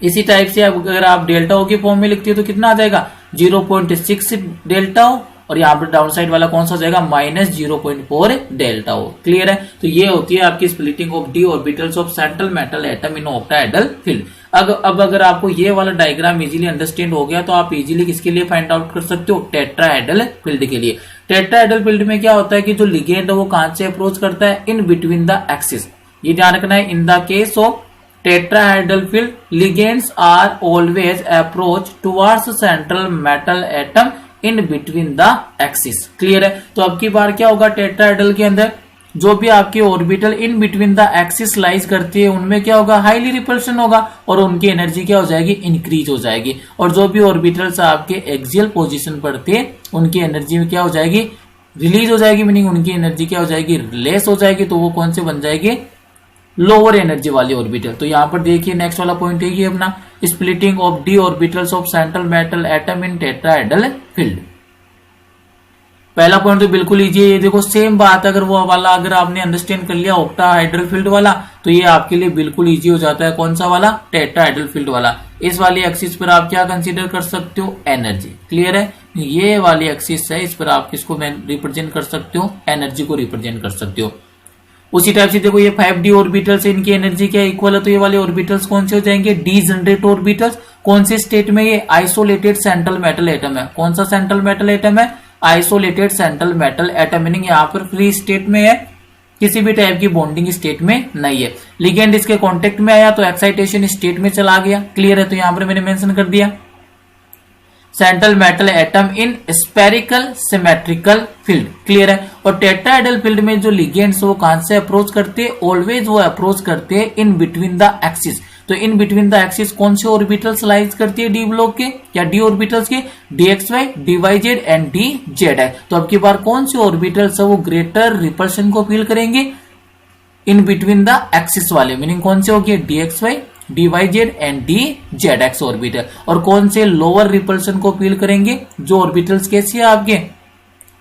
इसी टाइप से अगर आप डेल्टा ओ की फॉर्म में लिखते हो तो कितना आ जाएगा? 0.6 डेल्टा ओ। और यहाँ पर डाउन साइड वाला कौन सा हो जाएगा? माइनस 0.4 डेल्टा ओ। क्लियर है? तो ये होती है आपकी splitting of D orbitals of central metal atom in octahedral field. अब अगर आपको ये वाला डायग्राम इजीली अंडरस्टैंड हो गया तो आप इजीली किसके लिए फाइंड आउट कर सकते हो? टेट्राहेड्रल फील्ड के लिए। टेट्राहेड्रल फील्ड में क्या होता है कि जो लिगेंड है वो कहां से अप्रोच करता है? इन बिटवीन द एक्सिस। ये ध्यान रखना है। In the case of tetrahedral field, ligands are always approach towards central metal atom in between the axis. Clear है? तो अब की बार क्या होगा? टेट्राहेड्रल के अंदर जो भी आपके orbital in between the axis lies करती है उनमें क्या होगा? हाईली रिपल्शन होगा और उनकी एनर्जी क्या हो जाएगी? इंक्रीज हो जाएगी। और जो भी ऑर्बिटल्स आपके एक्सियल पोजीशन पर थे उनकी एनर्जी क्या हो जाएगी? रिलीज हो जाएगी, मीनिंग उनकी एनर्जी क्या हो जाएगी? लेस हो जाएगी। तो वो कौन से बन जाएगी? लोअर एनर्जी वाली ऑर्बिटल। तो यहां पर देखिए नेक्स्ट वाला पॉइंट है ये अपना splitting of D orbitals of central metal atom in tetrahedral field. पहला पॉइंट तो बिल्कुल इजी है। ये देखो सेम बात अगर वो वाला अगर आपने अंडरस्टैंड कर लिया ऑक्टाहेड्रल फील्ड वाला तो ये आपके लिए बिल्कुल इजी हो जाता है। कौन सा वाला? टेट्राहेड्रल फील्ड वाला। इस वाली एक्सिस पर आप क्या कंसीडर कर सकते हो? एनर्जी। क्लियर है? ये वाली एक्सिस है, इस पर आप किसको रिप्रेजेंट कर सकते हो? एनर्जी को रिप्रेजेंट कर सकते हो। उसी टाइप से देखो ये 5d ऑर्बिटल्स है, इनकी एनर्जी क्या इक्वल है? तो ये वाले ऑर्बिटल्स कौन से हो जाएंगे? Degenerate orbitals. कौन से स्टेट में? ये आइसोलेटेड सेंट्रल मेटल एटम है। कौन सा सेंट्रल मेटल एटम है? Isolated central metal atom, meaning यहाँ पर फ्री स्टेट में है, किसी भी टाइप की बॉन्डिंग स्टेट में नहीं है। लिगेंड इसके कॉन्टेक्ट में आया तो एक्साइटेशन स्टेट में चला गया। क्लियर है? तो यहां पर मैंने मेंशन कर दिया सेंट्रल मेटल एटम इन स्पेरिकल सिमेट्रिकल फील्ड। क्लियर है? और टेट्राहेड्रल फील्ड में जो लिगेंड्स वो कहां से अप्रोच करते हैं? ऑलवेज वो अप्रोच करते हैं इन बिटवीन द एक्सिस। तो इन बिटवीन द एक्सिस कौन से ऑर्बिटल्स लाइज करती है? डी ब्लॉक के या डी ऑर्बिटल्स के? DXY, DYZ एंड DZ है। तो अब की बार कौन से ऑर्बिटल्स है वो ग्रेटर रिपल्शन को फील करेंगे? इन बिटवीन द एक्सिस वाले, मीनिंग कौन से हो गए? DXY, DYZ and DZX orbital. और कौन से लोअर रिपल्सन को फील करेंगे? जो ऑर्बिटल्स कैसी है आपके?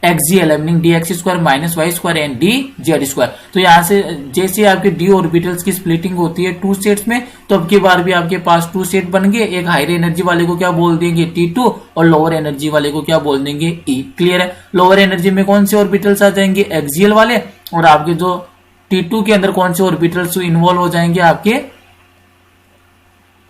एक्सियल है, meaning DX² minus Y² and DZ²। तो यहां से जैसे आपके डी ऑर्बिटल्स की स्प्लिटिंग होती है 2 स्टेट्स में, तो अब की बार भी आपके पास 2 स्टेट बन गए। एक हायर एनर्जी वाले को क्या बोल देंगे? T2 और लोअर एनर्जी वाले को क्या बोल देंगे? E। क्लियर है? लोअर एनर्जी में कौन से ऑर्बिटल्स आ जाएंगे? एक्सियल वाले। और आपके जो T2 के अंदर कौन से ऑर्बिटल्स इन्वॉल्व हो जाएंगे? आपके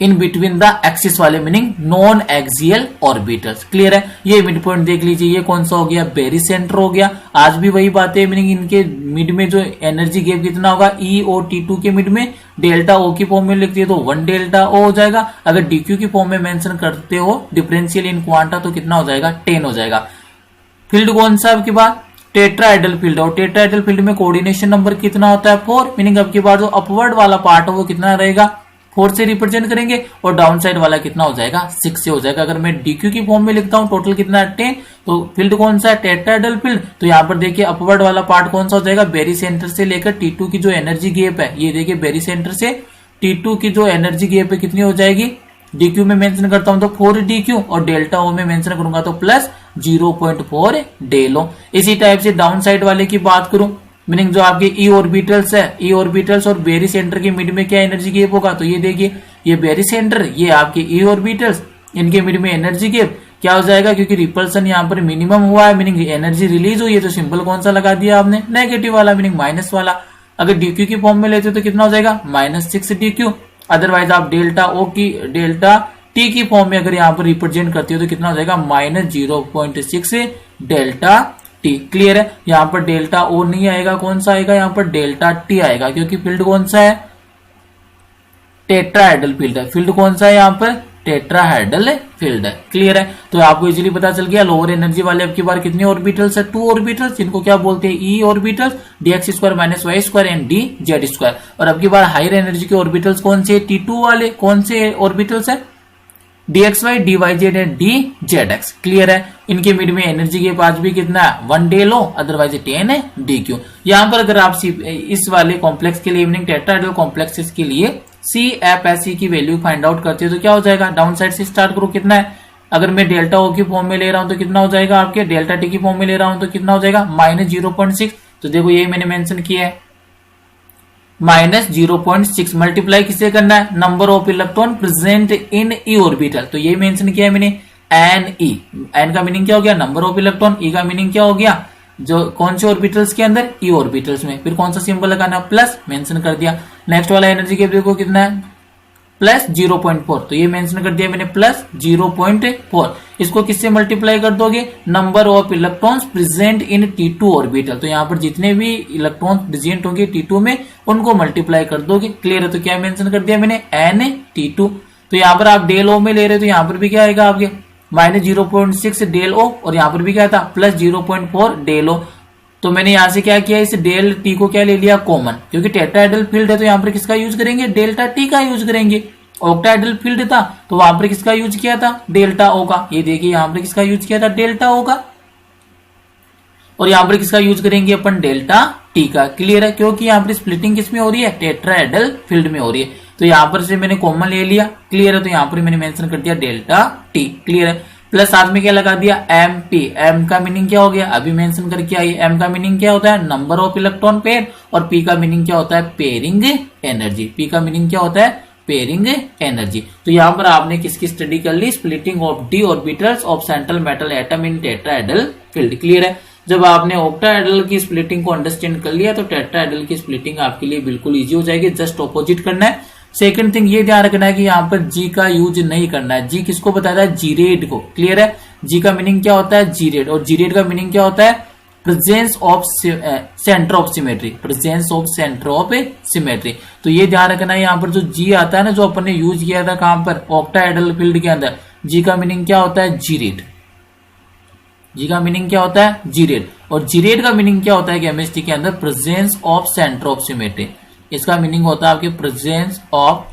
इन बिटवीन द एक्सिस वाले, meaning non axial orbitals. Clear है? ये मिड पॉइंट देख लीजिए, ये कौन सा हो गया? बेरी सेंटर हो गया। आज भी वही बात है, मीनिंग इनके मिड में जो एनर्जी गैप कितना होगा? E और T2 के मिड में डेल्टा O की फॉर्म में लिखती है तो 1 डेल्टा O हो जाएगा। अगर DQ की फॉर्म में मेंशन करते हो डिफरेंशियल इन क्वांटा तो कितना हो जाएगा? 10 हो जाएगा। फील्ड कौन सा? अब की बार टेट्राहेड्रल फील्ड। और टेट्राहेड्रल फील्ड में कोऑर्डिनेशन नंबर कितना होता है? 4, मीनिंग अब की बार जो अपवर्ड वाला पार्ट है वो कितना रहेगा? 4 से रिप्रेजेंट करेंगे। और डाउन साइड वाला कितना हो जाएगा? 6 से हो जाएगा। अगर मैं DQ की फॉर्म में लिखता हूं टोटल कितना है? 10। तो फील्ड कौन सा है? Tetrahedral field. तो यहाँ पर देखिए अपवर्ड वाला पार्ट कौन सा हो जाएगा? बेरी सेंटर से लेकर T2 की जो एनर्जी गैप है, ये देखिए बेरी सेंटर से T2 की जो एनर्जी गैप है कितनी हो जाएगी? DQ में मेंशन करता हूं तो 4 DQ और डेल्टा O में मेंशन करूंगा तो प्लस 0.4 डेलो। इसी टाइप से डाउन साइड वाले की बात करूं, मीनिंग जो आपके ई ऑर्बिटल्स है, ई ऑर्बिटल्स और बेरी सेंटर के मिड में क्या एनर्जी गैप होगा? तो ये देखिए ये बेरी सेंटर, ये आपके ई ऑर्बिटल्स, इनके मिड में एनर्जी गैप क्या हो जाएगा, क्योंकि रिपल्सन यहाँ पर मिनिमम हुआ है, मीनिंग एनर्जी रिलीज हुई है, तो सिंपल कौन सा लगा दिया आपने, नेगेटिव वाला, मीनिंग माइनस वाला। अगर डीक्यू की फॉर्म में लेते हो तो कितना हो जाएगा, -6 dq। अदरवाइज आप डेल्टा ओ की डेल्टा टी की फॉर्म में अगर यहाँ पर रिप्रेजेंट करते हो तो कितना हो जाएगा, -0.6 डेल्टा टी। क्लियर है, यहाँ पर डेल्टा ओ नहीं आएगा, कौन सा आएगा, यहाँ पर डेल्टा टी आएगा, क्योंकि फील्ड कौन सा है, टेट्राहेड्रल फील्ड है। फील्ड कौन सा है यहाँ पर, टेट्राहेड्रल फील्ड है। क्लियर है, तो आपको इजीली पता चल गया। लोअर एनर्जी वाले अब की बार कितने ऑर्बिटल्स है, 2 ऑर्बिटल्स, जिनको क्या बोलते हैं, ई orbitals, dx² - y² and dz²। और अब की बार हायर एनर्जी के ऑर्बिटल्स कौन से, T2 वाले कौन से ऑर्बिटल्स है, dxy, dyz and dzx। Clear है, इनके मिड में एनर्जी के पास भी कितना है, 1 डे लो, अदरवाइज 10 dq। यहाँ पर अगर आप इस वाले कॉम्प्लेक्स के लिए, मीनिंग टेट्राहेड्रल कॉम्प्लेक्सेस के लिए CFSE की वैल्यू फाइंड आउट करते हो तो क्या हो जाएगा, डाउन साइड से स्टार्ट करो, कितना है, अगर मैं डेल्टा ओ की फॉर्म में ले रहा हूं तो कितना हो जाएगा आपके, डेल्टा टी की फॉर्म में ले रहा हूं तो कितना हो जाएगा, -0.6। तो देखो ये मैंने मेंशन किया है, -0.6 मल्टीप्लाई किससे करना है, number of electron present in E orbital. तो ये मेंशन किया है मैंने, एन का मीनिंग क्या हो गया, नंबर ऑफ इलेक्ट्रॉन, ई का मीनिंग क्या हो गया, जो कौन से ऑर्बिटल्स के अंदर, ई ऑर्बिटल्स में। फिर कौन सा सिंबल लगाना, प्लस, मेंशन कर दिया। नेक्स्ट वाला एनर्जी के देखो कितना है, +0.4, तो ये मेंशन कर दिया मैंने, +0.4। इसको किससे मल्टीप्लाई कर दोगे, number of electrons present in T2 orbital. तो यहाँ पर जितने भी इलेक्ट्रॉन्स प्रेजेंट होंगे T2 में, उनको मल्टीप्लाई कर दोगे। क्लियर है, तो क्या मेंशन कर दिया मैंने, NT2। तो यहाँ पर आप डेल ओ में ले रहे हो तो यहाँ पर भी क्या आएगा आपके, -0.6 डेल ओ, और यहाँ पर भी क्या था, +0.4 डेल ओ। तो मैंने यहां से क्या किया, इस डेल टी को क्या ले लिया, कॉमन, क्योंकि टेट्राहेड्रल फील्ड है तो यहाँ पर किसका यूज करेंगे, डेल्टा टी का यूज करेंगे। ऑक्टाहेड्रल फील्ड था तो वहां पर किसका यूज किया था, डेल्टा ओ का। ये देखिए यहाँ पर किसका यूज किया था, डेल्टा ओ का, और यहाँ पर किसका यूज करेंगे अपन, डेल्टा टी का। क्लियर है, क्योंकि यहाँ पर स्प्लिटिंग किसमें हो रही है, टेट्राहेड्रल फील्ड में हो रही है। तो यहाँ पर से मैंने कॉमन ले लिया। क्लियर है, तो यहाँ पर मैंने मेंशन कर दिया डेल्टा टी। क्लियर है, प्लस साथ में क्या लगा दिया, एम पी। एम का मीनिंग क्या हो गया, अभी मेंशन करके आई। एम का मीनिंग क्या होता है, नंबर ऑफ इलेक्ट्रॉन पेयर, और पी का मीनिंग क्या होता है, पेयरिंग एनर्जी। पी का मीनिंग क्या होता है, पेयरिंग एनर्जी। तो यहाँ पर आपने किसकी स्टडी कर ली, splitting of D orbitals of central metal atom in tetrahedral field. Clear है, जब आपने ऑक्टाहेड्रल की स्प्लिटिंग को अंडरस्टैंड कर लिया तो टेट्राहेड्रल की स्प्लिटिंग आपके लिए बिल्कुल इजी हो जाएगी, जस्ट ऑपोजिट करना है। सेकंड थिंग ये ध्यान रखना है कि यहाँ पर जी का यूज नहीं करना है। जी किसको बताता है, जीरेड को। क्लियर है, जी का मीनिंग क्या होता है, जीरेड, और जीरेड का मीनिंग क्या होता है, presence of centre of symmetry, presence of centre of symmetry. तो ये ध्यान रखना है, यहाँ पर जो जी आता है ना, जो अपन ने यूज किया था कहां पर, ऑक्टाहेड्रल फील्ड के अंदर, जी का मीनिंग क्या होता है, जीरेड। जी का मीनिंग क्या होता है, जीरेड, और जीरेड का मीनिंग क्या होता है केमिस्ट्री के अंदर, presence of centre of symmetry. इसका मीनिंग होता है आपके presence of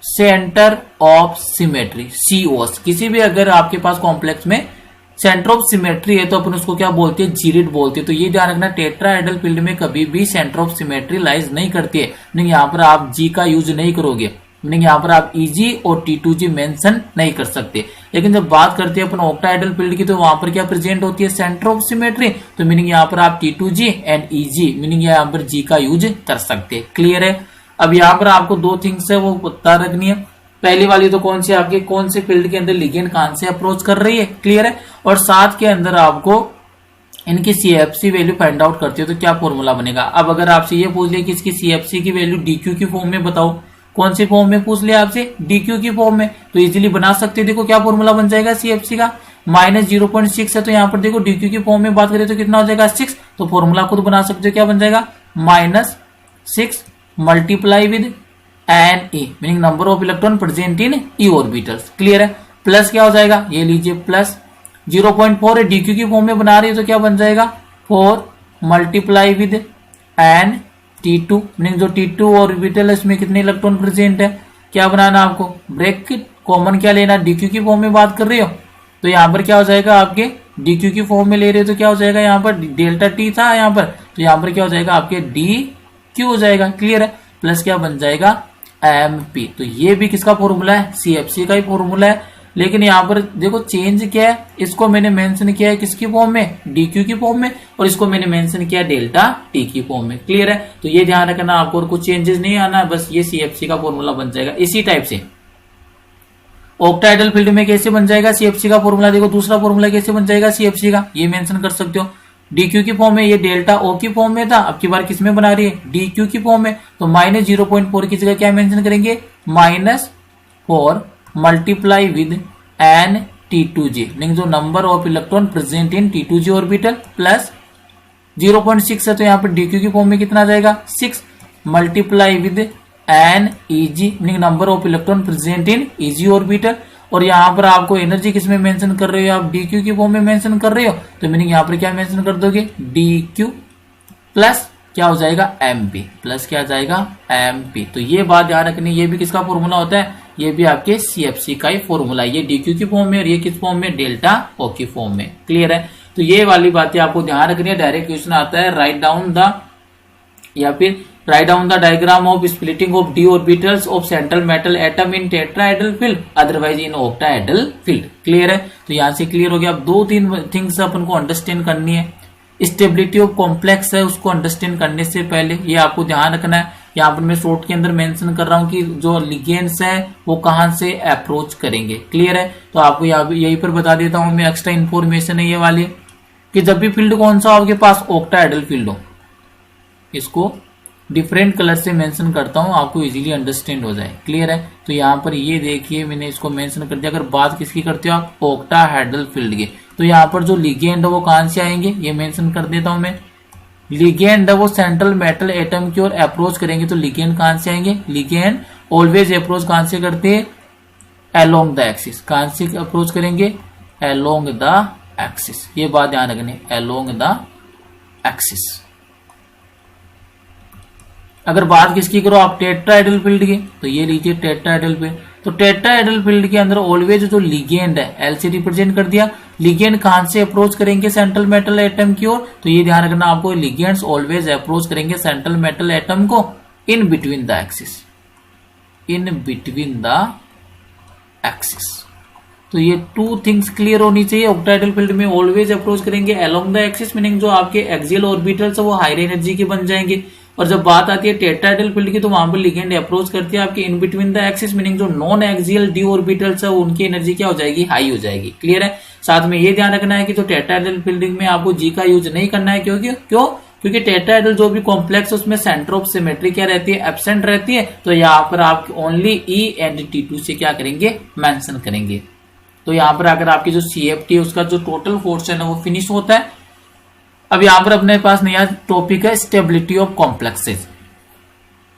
centre of symmetry, COS. किसी भी अगर आपके पास कॉम्प्लेक्स में सेंटर ऑफ सिमेट्री है तो अपन उसको क्या बोलते हैं, जीरेड बोलते हैं। तो ये ध्यान रखना, टेट्राहेड्रल फील्ड में कभी भी सेंटर ऑफ सिमेट्री लाइज नहीं करती है, मीनिंग यहाँ पर आप जी का यूज नहीं करोगे, मीनिंग यहाँ पर आप ईजी और T2G मेंशन नहीं कर सकते। लेकिन जब बात करते हैं अपन ऑक्टाहेड्रल फील्ड की तो वहां पर क्या प्रेजेंट होती है, सेंटर ऑफ सिमेट्री। तो मीनिंग यहाँ पर आप T2G एंड ईजी, मीनिंग यहाँ पर जी का यूज कर सकते हैं। क्लियर है, अब यहाँ पर आपको दो थिंग्स है वो पता रखनी है। पहली वाली तो कौन सी, आपके कौन से फील्ड के अंदर लिगेंड कहां से अप्रोच कर रही है। क्लियर है, और साथ के अंदर आपको इनकी CFC वैल्यू फाइंड आउट करते हो तो क्या फॉर्मूला बनेगा। अब अगर आपसे ये पूछ लिया कि इसकी CFC की वैल्यू DQ की फॉर्म में बताओ, कौन सी फॉर्म में पूछ लिया आपसे, DQ की फॉर्म में, तो इजीली बना सकते हो। देखो क्या फॉर्मूला बन जाएगा CFC का, -0.6 है तो यहाँ पर देखो DQ की फॉर्म में बात करें तो कितना हो जाएगा, 6। तो फॉर्मूला खुद बना सकते हो, क्या बन जाएगा, -6 multiply with NE, meaning number of electron present in E orbitals. Clear है, प्लस क्या हो जाएगा, ये लीजिए प्लस 0.4 है, DQ की फॉर्म में बना रही है तो क्या बन जाएगा, 4 मल्टीप्लाई विद T2, मीनिंग जो T2 ऑर्बिटल है इसमें कितने इलेक्ट्रॉन प्रेजेंट है, क्या बनाना आपको, ब्रैकेट कॉमन क्या लेना, DQ की फॉर्म में बात कर रहे हो तो यहाँ पर क्या हो जाएगा, आपके DQ की फॉर्म में ले रहे हो तो क्या हो जाएगा, यहाँ पर डेल्टा टी था यहाँ पर, तो यहाँ पर क्या हो जाएगा आपके DQ हो जाएगा। क्लियर है, प्लस क्या बन जाएगा MP। तो ये भी किसका फॉर्मूला है, CFC का ही फॉर्मूला है। लेकिन यहाँ पर देखो चेंज क्या है, इसको मैंने मेंशन किया है किसकी फॉर्म में, DQ की फॉर्म में, और इसको मैंने मेंशन किया डेल्टा टी की फॉर्म में। क्लियर है, तो ये ध्यान रखना आपको, और कुछ चेंजेस नहीं आना, बस ये CFC का फॉर्मूला बन जाएगा इसी टाइप से। ऑक्टाहेड्रल फील्ड में कैसे बन जाएगा सीएफसी का फॉर्मूला, देखो दूसरा फॉर्मूला कैसे बन जाएगा सीएफसी का, ये मेंशन कर सकते हो। डीक्यू की फॉर्म में, ये डेल्टा ओ की फॉर्म में था, अब की बार किसमें बना रही है डीक्यू की फॉर्म में, तो माइनस 0.4 की जगह क्या मेंशन करेंगे -4 multiply with N T2J, meaning जो number of electron present in T2J orbital plus 0.6 है, तो यहाँ पर डीक्यू की फॉर्म में कितना आ जाएगा 6 multiply with N EG, meaning number of electron present in EG orbital, और यहाँ पर आपको एनर्जी किसमें मेंशन कर रहे हो आप डीक्यू की फॉर्म में मेंशन कर रहे हो, तो मीनिंग यहाँ पर क्या मेंशन कर दोगे डीक्यू प्लस क्या हो जाएगा MP, प्लस क्या आ जाएगा MP। तो ये बात ध्यान रखनी, ये भी किसका फॉर्मूला होता है, ये भी आपके CFC का ही फॉर्मूला है, ये डीक्यू की फॉर्म में और ये किस फॉर्म में डेल्टा ओ की फॉर्म में। क्लियर है, तो ये वाली बातें आपको ध्यान रखनी है। डायरेक्ट क्वेश्चन आता है राइट डाउन द, या फिर write down the diagram of splitting of D orbitals of central metal atom in tetrahedral field otherwise in octahedral field. Clear है, तो यहां से क्लियर हो गया। अब 2-3 थिंग्स अपन को अंडरस्टैंड करनी है। स्टेबिलिटी ऑफ कॉम्प्लेक्स है, उसको अंडरस्टैंड करने से पहले ये आपको ध्यान रखना है, यहाँ पर मैं शॉर्ट के अंदर मेंशन कर रहा हूँ कि जो लिगेंड्स है वो कहां से अप्रोच करेंगे। क्लियर है, तो आपको यहीं पर बता देता हूं मैं, एक्स्ट्रा इन्फॉर्मेशन है ये वाली, कि जब भी फील्ड कौन सा आपके पास ऑक्टाहेड्रल फील्ड हो, इसको डिफरेंट कलर से मेंशन करता हूं, आपको इजीली अंडरस्टैंड हो जाए। क्लियर है, तो यहाँ पर ये देखिए मैंने इसको मेंशन कर दिया। अगर बात किसकी करते हो आप ऑक्टाहेड्रल फील्ड की, तो यहाँ पर जो लिगेंड है वो कहां से आएंगे ये मेंशन कर देता हूं मैं। लिगेंड है वो सेंट्रल मेटल एटम की ओर अप्रोच करेंगे, तो लिगेंड कहां से आएंगे, लिगेंड ऑलवेज अप्रोच कहां से करते हैं अलोंग द एक्सिस, कहां से अप्रोच करेंगे अलोंग द एक्सिस, ये बात ध्यान रखनी अलोंग द एक्सिस। अगर बात किसकी करो आप टेट्राहेड्रल फील्ड की, तो ये लीजिए टेट्राहेड्रल फील्ड, तो टेट्राहेड्रल फील्ड के अंदर ऑलवेज जो लिगेंड है एल से रिप्रेजेंट कर दिया, लिगेंड कहां से अप्रोच करेंगे सेंट्रल मेटल एटम की ओर, तो ये ध्यान रखना आपको, लिगेंड्स ऑलवेज अप्रोच करेंगे सेंट्रल मेटल एटम को इन between the axis, in between the axis. तो ये 2 थिंग्स क्लियर होनी चाहिए। ऑक्टाहेड्रल फील्ड में ऑलवेज अप्रोच करेंगे अलोंग द एक्सिस, मीनिंग जो आपके एक्सियल ऑर्बिटल्स है वो हायर एनर्जी के बन जाएंगे, और जब बात आती है टेट्राहेड्रल फील्ड की, तो वहां पर लिगेंड अप्रोच करती है आपके इन बिटवीन द एक्सिस, मीनिंग जो नॉन एक्सियल डी ऑर्बिटल्स है उनकी एनर्जी क्या हो जाएगी हाई हो जाएगी। क्लियर है, साथ में ये ध्यान रखना है कि जो टेट्राहेड्रल फील्ड में आपको जी का यूज नहीं करना है, क्योंकि टेट्राहेड्रल जो भी कॉम्प्लेक्स उसमें सेंटर ऑफ सिमेट्री क्या रहती है एब्सेंट रहती है, तो यहाँ पर आप ओनली E एंड T2 से क्या करेंगे मेंशन करेंगे। तो यहाँ पर अगर आपकी जो CFT है उसका जो टोटल फोर्स है ना वो फिनिश होता है। अब यहाँ पर अपने पास नया टॉपिक है स्टेबिलिटी ऑफ कॉम्प्लेक्सेस,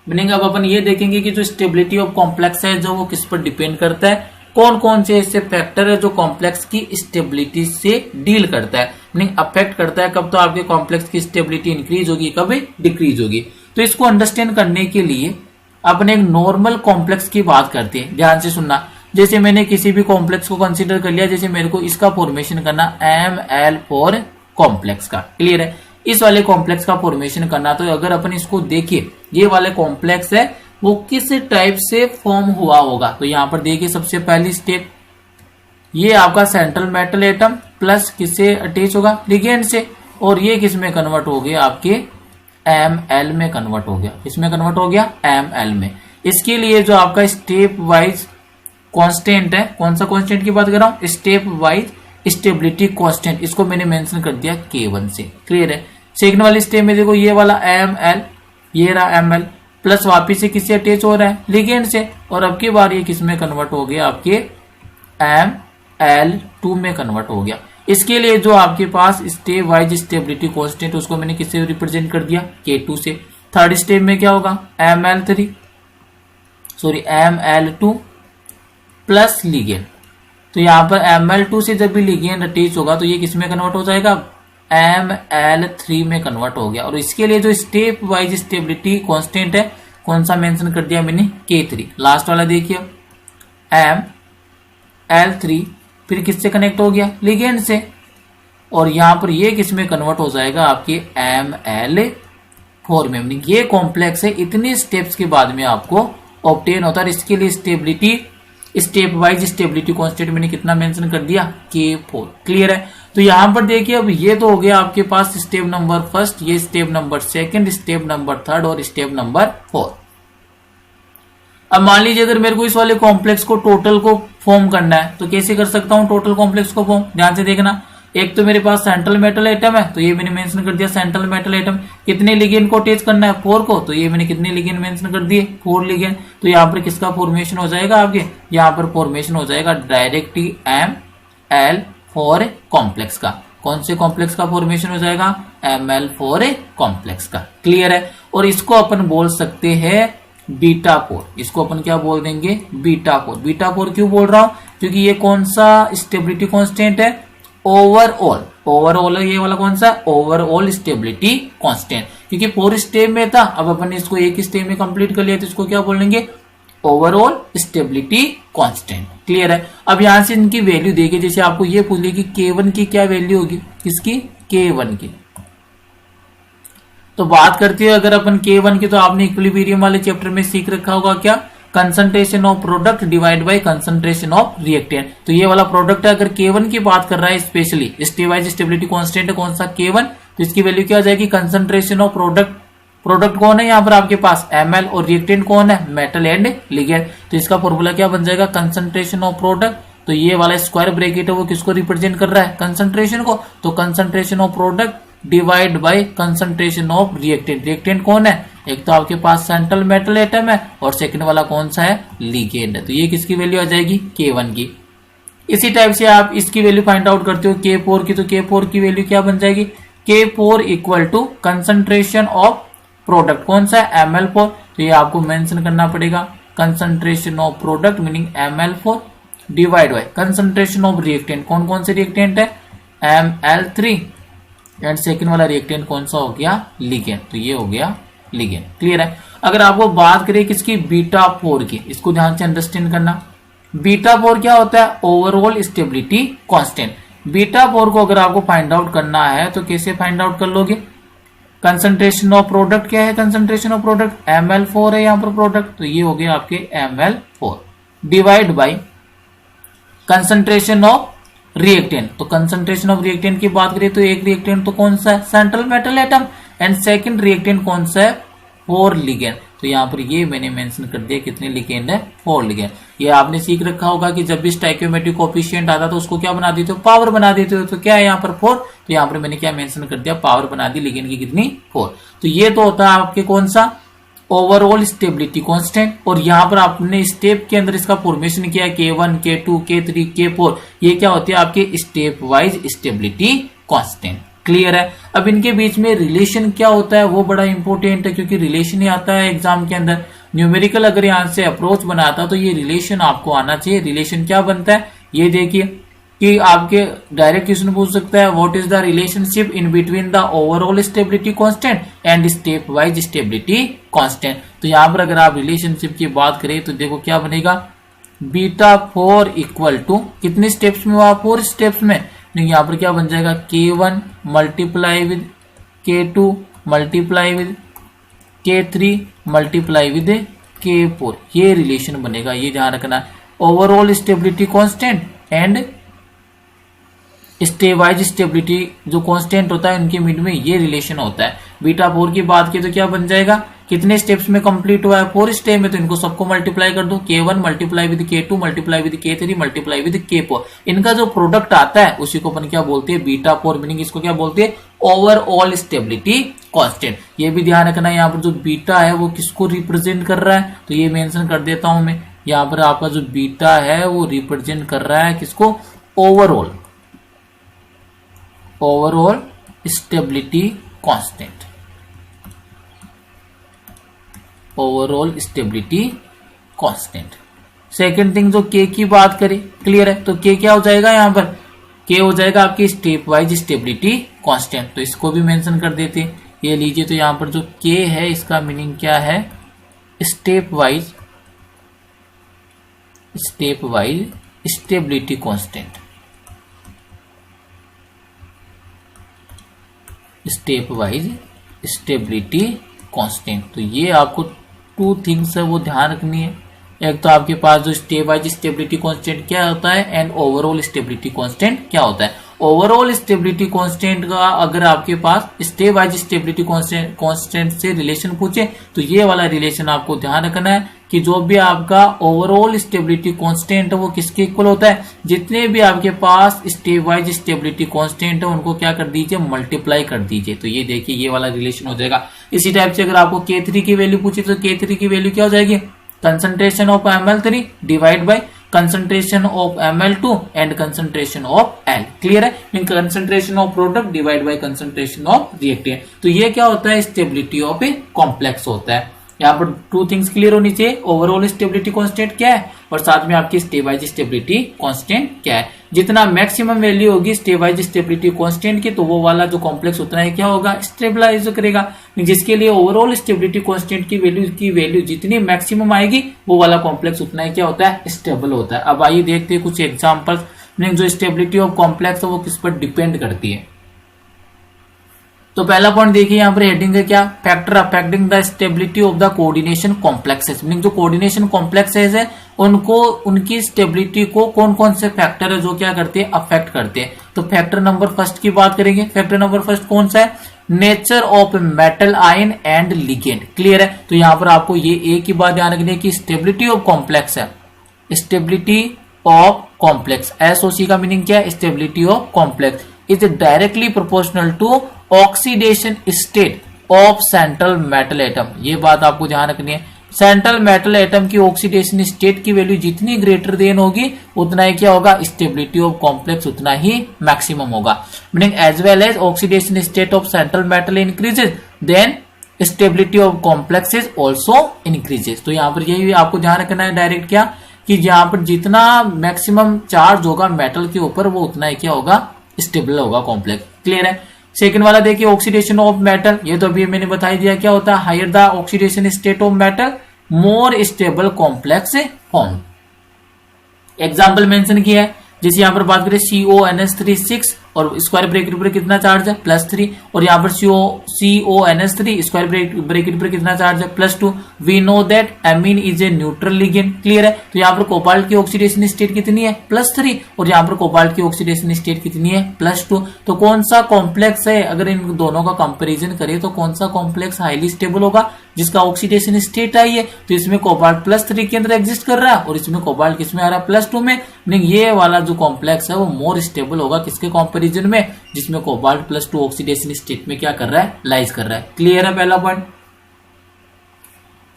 मीनिंग अब अपन ये देखेंगे कि जो स्टेबिलिटी ऑफ कॉम्प्लेक्स है जो वो किस पर डिपेंड करता है, कौन कौन से ऐसे फैक्टर है जो कॉम्प्लेक्स की स्टेबिलिटी से डील करता है, मीनिंग अफेक्ट करता है, कब तो आपके कॉम्प्लेक्स की स्टेबिलिटी इंक्रीज होगी कब डिक्रीज होगी। तो इसको अंडरस्टैंड करने के लिए अपन एक नॉर्मल कॉम्प्लेक्स की बात करते हैं, ध्यान से सुनना। जैसे मैंने किसी भी कॉम्प्लेक्स को कंसीडर कर लिया, जैसे मेरे को इसका फॉर्मेशन करना ML फॉर कॉम्प्लेक्स का। क्लियर है, इस वाले कॉम्प्लेक्स का फॉर्मेशन करना, तो अगर अपन इसको देखिए ये वाले कॉम्प्लेक्स है वो किस टाइप से फॉर्म हुआ होगा, तो यहां पर देखिए सबसे पहली स्टेप ये आपका सेंट्रल मेटल एटम प्लस किससे अटैच होगा लिगेंड से, और ये किस में कन्वर्ट हो गया आपके ML में कन्वर्ट हो गया, इसमें कन्वर्ट हो गया ML में। इसके लिए जो आपका स्टेप वाइज कांस्टेंट है, कौन सा कांस्टेंट की बात कर रहा हूं, स्टेप वाइज स्टेबिलिटी कांस्टेंट, इसको मैंने मेंशन कर दिया K1 से। क्लियर है, सेकंड वाली स्टेप में देखो ये वाला ML, ये रहा ML प्लस वापिस से किससे अटैच हो रहा है लिगेंड से, और अब की बार ये किस में कन्वर्ट हो गया आपके ML2 में कन्वर्ट हो गया। इसके लिए जो आपके पास स्टेप वाइज स्टेबिलिटी कांस्टेंट उसको मैंने किससे रिप्रेजेंट कर दिया K2 से। थर्ड स्टेप में क्या होगा ML2 प्लस लिगेंड, तो यहाँ पर ML2 से जब भी लिगेंड अटैच होगा तो ये किस में कन्वर्ट हो जाएगा ML3 में कन्वर्ट हो गया। और इसके लिए जो स्टेप वाइज स्टेबिलिटी कांस्टेंट है कौन सा मेंशन कर दिया मैंने K3। लास्ट वाला देखिए ML3 फिर किससे कनेक्ट हो गया लिगेंड से, और यहां पर ये किस में कन्वर्ट हो जाएगा आपके ML4 में। ये कॉम्प्लेक्स है, इतने स्टेप्स के बाद में आपको ऑब्टेन होता है। इसके लिए stability step wise stability constant मैंने कितना मेंशन कर दिया K4। क्लियर है, तो यहां पर देखिए अब ये तो हो गया आपके पास स्टेप नंबर फर्स्ट, ये step number second, step number third और स्टेप नंबर 4। अब मान लीजिए अगर मेरे को इस वाले कॉम्प्लेक्स को टोटल को फॉर्म करना है तो कैसे कर सकता हूं टोटल कॉम्प्लेक्स को फॉर्म, ध्यान से देखना। एक तो मेरे पास सेंट्रल मेटल एटम है, तो ये मैंने मेंशन कर दिया सेंट्रल मेटल एटम। कितने लिगेंड को अटैच करना है 4 को, तो ये मैंने कितने लिगेंड मेंशन कर दिए 4 लिगेंड। तो यहाँ पर किसका फॉर्मेशन हो जाएगा आपके, यहाँ पर फॉर्मेशन हो जाएगा डायरेक्टली ML4 कॉम्प्लेक्स का। कौन से कॉम्प्लेक्स का फॉर्मेशन हो जाएगा, ML4 कॉम्प्लेक्स का। क्लियर है। और इसको अपन बोल सकते हैं बीटा 4, इसको अपन क्या बोल देंगे बीटा 4। बीटा 4 क्यों बोल रहा हूं, क्योंकि ये कौन सा स्टेबिलिटी कांस्टेंट है, ओवरऑल ये वाला कौन सा ओवरऑल स्टेबिलिटी कांस्टेंट। क्योंकि 4 स्टेप में था, अब अपन ने इसको एक स्टेप में कंप्लीट कर लिया, तो इसको क्या बोलेंगे ओवरऑल स्टेबिलिटी कांस्टेंट। क्लियर है। अब यहां से इनकी वैल्यू देखिए, जैसे आपको ये पूछ लिया कि K1 की क्या वैल्यू होगी, किसकी K1 की। तो बात करते हैं अगर अपन K1 की, तो आपने इक्विलिब्रियम वाले चैप्टर में सीख रखा होगा क्या, concentration of product divide by concentration of reactant. तो ये वाला प्रोडक्ट है, अगर K1 की बात कर रहा है स्पेशली स्टेबलाइज स्टेबिलिटी कांस्टेंट है कौन सा K1, तो इसकी वैल्यू क्या हो जाएगी कंसंट्रेशन ऑफ प्रोडक्ट कौन है यहाँ पर आपके पास Ml, और रिएक्टेंट कौन है मेटल एंड लिगेंड। तो इसका फॉर्मूला क्या बन जाएगा कंसंट्रेशन ऑफ प्रोडक्ट। तो ये वाला स्क्वायर ब्रैकेट है वो किसको रिप्रेजेंट कर रहा है कंसंट्रेशन को, तो concentration of product divide by concentration of reactant. Reactant कौन है, एक तो आपके पास सेंट्रल मेटल एटम है और सेकंड वाला कौन सा है लिगेंड है। तो ये किसकी वैल्यू आ जाएगी K1 की। इसी टाइप से आप इसकी वैल्यू फाइंड आउट करते हो K4 की, तो K4 की वैल्यू क्या बन जाएगी K4 equal to concentration of product कौन सा है ML4। तो ये आपको मेंशन करना पड़ेगा concentration of product meaning ML4 divide by concentration of reactant, कौन कौन से रिएक्टेंट है ML3 एंड सेकंड वाला रिएक्टेंट कौन सा हो गया लिगेंड। तो ये हो गया लिगेंड। क्लियर है। अगर आपको बात करें किसकी बीटा 4 की, इसको ध्यान से अंडरस्टैंड करना। बीटा 4 क्या होता है ओवरऑल स्टेबिलिटी कांस्टेंट। बीटा 4 को अगर आपको फाइंड आउट करना है तो कैसे फाइंड आउट कर लोगे, कंसंट्रेशन ऑफ प्रोडक्ट क्या है कंसंट्रेशन ऑफ प्रोडक्ट ML4 है यहाँ पर प्रोडक्ट, तो ये हो गया आपके ML4 divide by concentration of reactant. तो कंसंट्रेशन ऑफ रिएक्टेंट की बात करें तो एक रिएक्टेंट तो कौन सा है central metal atom and second reactant कौन सा है 4 लिगेंड। तो यहाँ पर ये मैंने मेंशन कर दिया कितने लिगेंड है 4 लिगेंड। ये आपने सीख रखा होगा कि जब भी स्टोइकियोमेट्रिक कोएफिशिएंट आता तो उसको क्या बना देते हो पावर बना देते हो। तो क्या है यहाँ पर 4, तो यहाँ पर मैंने क्या मेंशन कर दिया पावर बना दी लिगेंड की कितनी 4। तो ये तो होता है आपके कौन सा ओवरऑल स्टेबिलिटी कांस्टेंट। और यहाँ पर आपने स्टेप के अंदर इसका फॉर्मेशन किया K1 K2 K3 K4, ये क्या होती है आपके step wise stability constant. Clear है। अब इनके बीच में रिलेशन क्या होता है वो बड़ा इंपॉर्टेंट है, क्योंकि रिलेशन ही आता है एग्जाम के अंदर। न्यूमेरिकल अगर यहाँ से अप्रोच बनाता तो ये रिलेशन आपको आना चाहिए। रिलेशन क्या बनता है ये देखिए कि आपके डायरेक्ट क्वेश्चन पूछ सकता है what is the relationship in between the overall stability constant and step wise stability constant. तो यहाँ पर अगर आप रिलेशनशिप की बात करें तो देखो क्या बनेगा बीटा 4 इक्वल टू कितने स्टेप्स में हुआ 4 स्टेप्स में, यहाँ पर क्या बन जाएगा K1 multiply with K2 multiply with K3 multiply with K4, ये रिलेशन बनेगा। ये ध्यान रखना overall stability constant and step wise stability जो कांस्टेंट होता है उनके मिड में ये रिलेशन होता है। बीटा 4 की बात की तो क्या बन जाएगा कितने स्टेप्स में कंप्लीट हुआ है 4 स्टेप में, तो इनको सबको मल्टीप्लाई कर दो K1 multiply with K2 multiply with K3 multiply with K4। इनका जो प्रोडक्ट आता है उसी को अपन क्या बोलते हैं बीटा 4 मीनिंग इसको क्या बोलते हैं ओवरऑल स्टेबिलिटी कांस्टेंट। ये भी ध्यान रखना यहाँ पर जो बीटा है वो किसको रिप्रेजेंट कर रहा है, तो ये मेंशन कर देता हूं मैं। यहाँ पर आपका जो बीटा है वो रिप्रेजेंट कर रहा है किसको overall stability constant, overall stability constant. Second thing जो K की बात करें क्लियर है, तो K क्या हो जाएगा यहाँ पर K हो जाएगा आपकी स्टेप वाइज स्टेबिलिटी कांस्टेंट। तो इसको भी मेंशन कर देते हैं। ये लीजिए तो यहाँ पर जो K है इसका मीनिंग क्या है step wise stability constant, step wise stability constant. तो ये आपको 2 थिंग्स है वो ध्यान रखनी है। एक तो आपके पास जो स्टेप वाइज स्टेबिलिटी कांस्टेंट क्या होता है एंड ओवरऑल स्टेबिलिटी कांस्टेंट क्या होता है। ओवरऑल स्टेबिलिटी कांस्टेंट का अगर आपके पास स्टेप वाइज स्टेबिलिटी कांस्टेंट से रिलेशन पूछे तो ये वाला रिलेशन आपको ध्यान रखना है कि जो भी आपका ओवरऑल स्टेबिलिटी कांस्टेंट है वो किसके इक्वल होता है, जितने भी आपके पास स्टेप वाइज स्टेबिलिटी कांस्टेंट है उनको क्या कर दीजिए, मल्टीप्लाई कर दीजिए। तो ये देखिए ये वाला रिलेशन हो जाएगा। इसी टाइप से अगर आपको K3 की वैल्यू पूछी तो K3 की वैल्यू क्या हो जाएगी, concentration of Ml3 divide by concentration of Ml2 and concentration of L। Clear है, mean concentration of product divide by concentration of reactant। तो ये क्या होता है, स्टेबिलिटी ऑफ ए कॉम्प्लेक्स होता है। यहाँ पर टू थिंग्स क्लियर होनी चाहिए, ओवरऑल स्टेबिलिटी कांस्टेंट क्या है और साथ में आपकी स्टेप वाइज स्टेबिलिटी कांस्टेंट क्या है। जितना मैक्सिमम वैल्यू होगी स्टेप वाइज स्टेबिलिटी कांस्टेंट की तो वो वाला जो कॉम्प्लेक्स उतना है क्या होगा, स्टेबलाइज करेगा। जिसके लिए ओवरऑल स्टेबिलिटी कांस्टेंट की वैल्यू जितनी मैक्सिमम आएगी वो वाला कॉम्प्लेक्स उतना ही क्या होता है, स्टेबल होता है। अब आइए देखते हैं कुछ एग्जाम्पल्स, जो स्टेबिलिटी ऑफ कॉम्प्लेक्स है वो किस पर डिपेंड करती है। तो पहला पॉइंट देखिए यहाँ पर हेडिंग है क्या, factor affecting the stability of the coordination complexes. Meaning जो कोऑर्डिनेशन कॉम्प्लेक्सेस है उनको उनकी स्टेबिलिटी को कौन कौन से फैक्टर है जो क्या करते हैं, अफेक्ट करते हैं। तो फैक्टर नंबर फर्स्ट की बात करेंगे। फैक्टर नंबर फर्स्ट कौन सा है, nature of metal ion and ligand. Clear है, तो यहाँ पर आपको ये एक ही बात ध्यान रखनी है कि स्टेबिलिटी ऑफ कॉम्प्लेक्स है, स्टेबिलिटी ऑफ कॉम्प्लेक्स, एसओसी का मीनिंग क्या है, stability of complex is directly proportional to oxidation state of central metal atom. ये बात आपको ध्यान रखनी है, सेंट्रल मेटल एटम की ऑक्सीडेशन स्टेट की वैल्यू जितनी ग्रेटर देन होगी उतना ही क्या होगा, स्टेबिलिटी ऑफ कॉम्प्लेक्स उतना ही मैक्सिमम होगा। Meaning as well as oxidation state of central metal increases then stability of complex is also increases. तो यहाँ पर यही आपको ध्यान रखना है डायरेक्ट क्या, कि यहाँ पर जितना मैक्सिमम चार्ज होगा मेटल के ऊपर वो उतना ही क्या होगा, स्टेबल होगा कॉम्प्लेक्स। क्लियर है। सेकंड वाला देखिए ऑक्सीडेशन ऑफ मेटल, ये तो अभी मैंने बताई दिया क्या होता है, higher the oxidation state of metal more stable complex form. Example mention किया है, जैसे यहाँ पर बात करें CONH3 6 और स्क्वायर ब्रैकेट पर कितना चार्ज है, +3, और यहाँ पर CONH3 स्क्वायर ब्रैकेट पर कितना चार्ज है, +2। We know that amine is a neutral ligand. Clear है, तो यहाँ पर कोबाल्ट की ऑक्सीडेशन स्टेट कितनी है, +3, और यहाँ पर कोबाल्ट की ऑक्सीडेशन स्टेट कितनी है, +2। तो कौन सा कॉम्प्लेक्स है, अगर इन दोनों का कंपेरिजन करें तो कौन सा कॉम्प्लेक्स हाईली स्टेबल होगा, जिसका ऑक्सीडेशन स्टेट आई है। तो इसमें कोबाल्ट +3 के अंदर एग्जिस्ट कर रहा है और इसमें कोबाल्ट किसमें आ रहा है, +2 में। ये वाला जो कॉम्प्लेक्स है वो मोर स्टेबल होगा किसके कंपैरिजन में, जिसमें कोबाल्ट +2 ऑक्सीडेशन स्टेट में क्या कर रहा है, लाइज कर रहा है। क्लियर है पहला पॉइंट।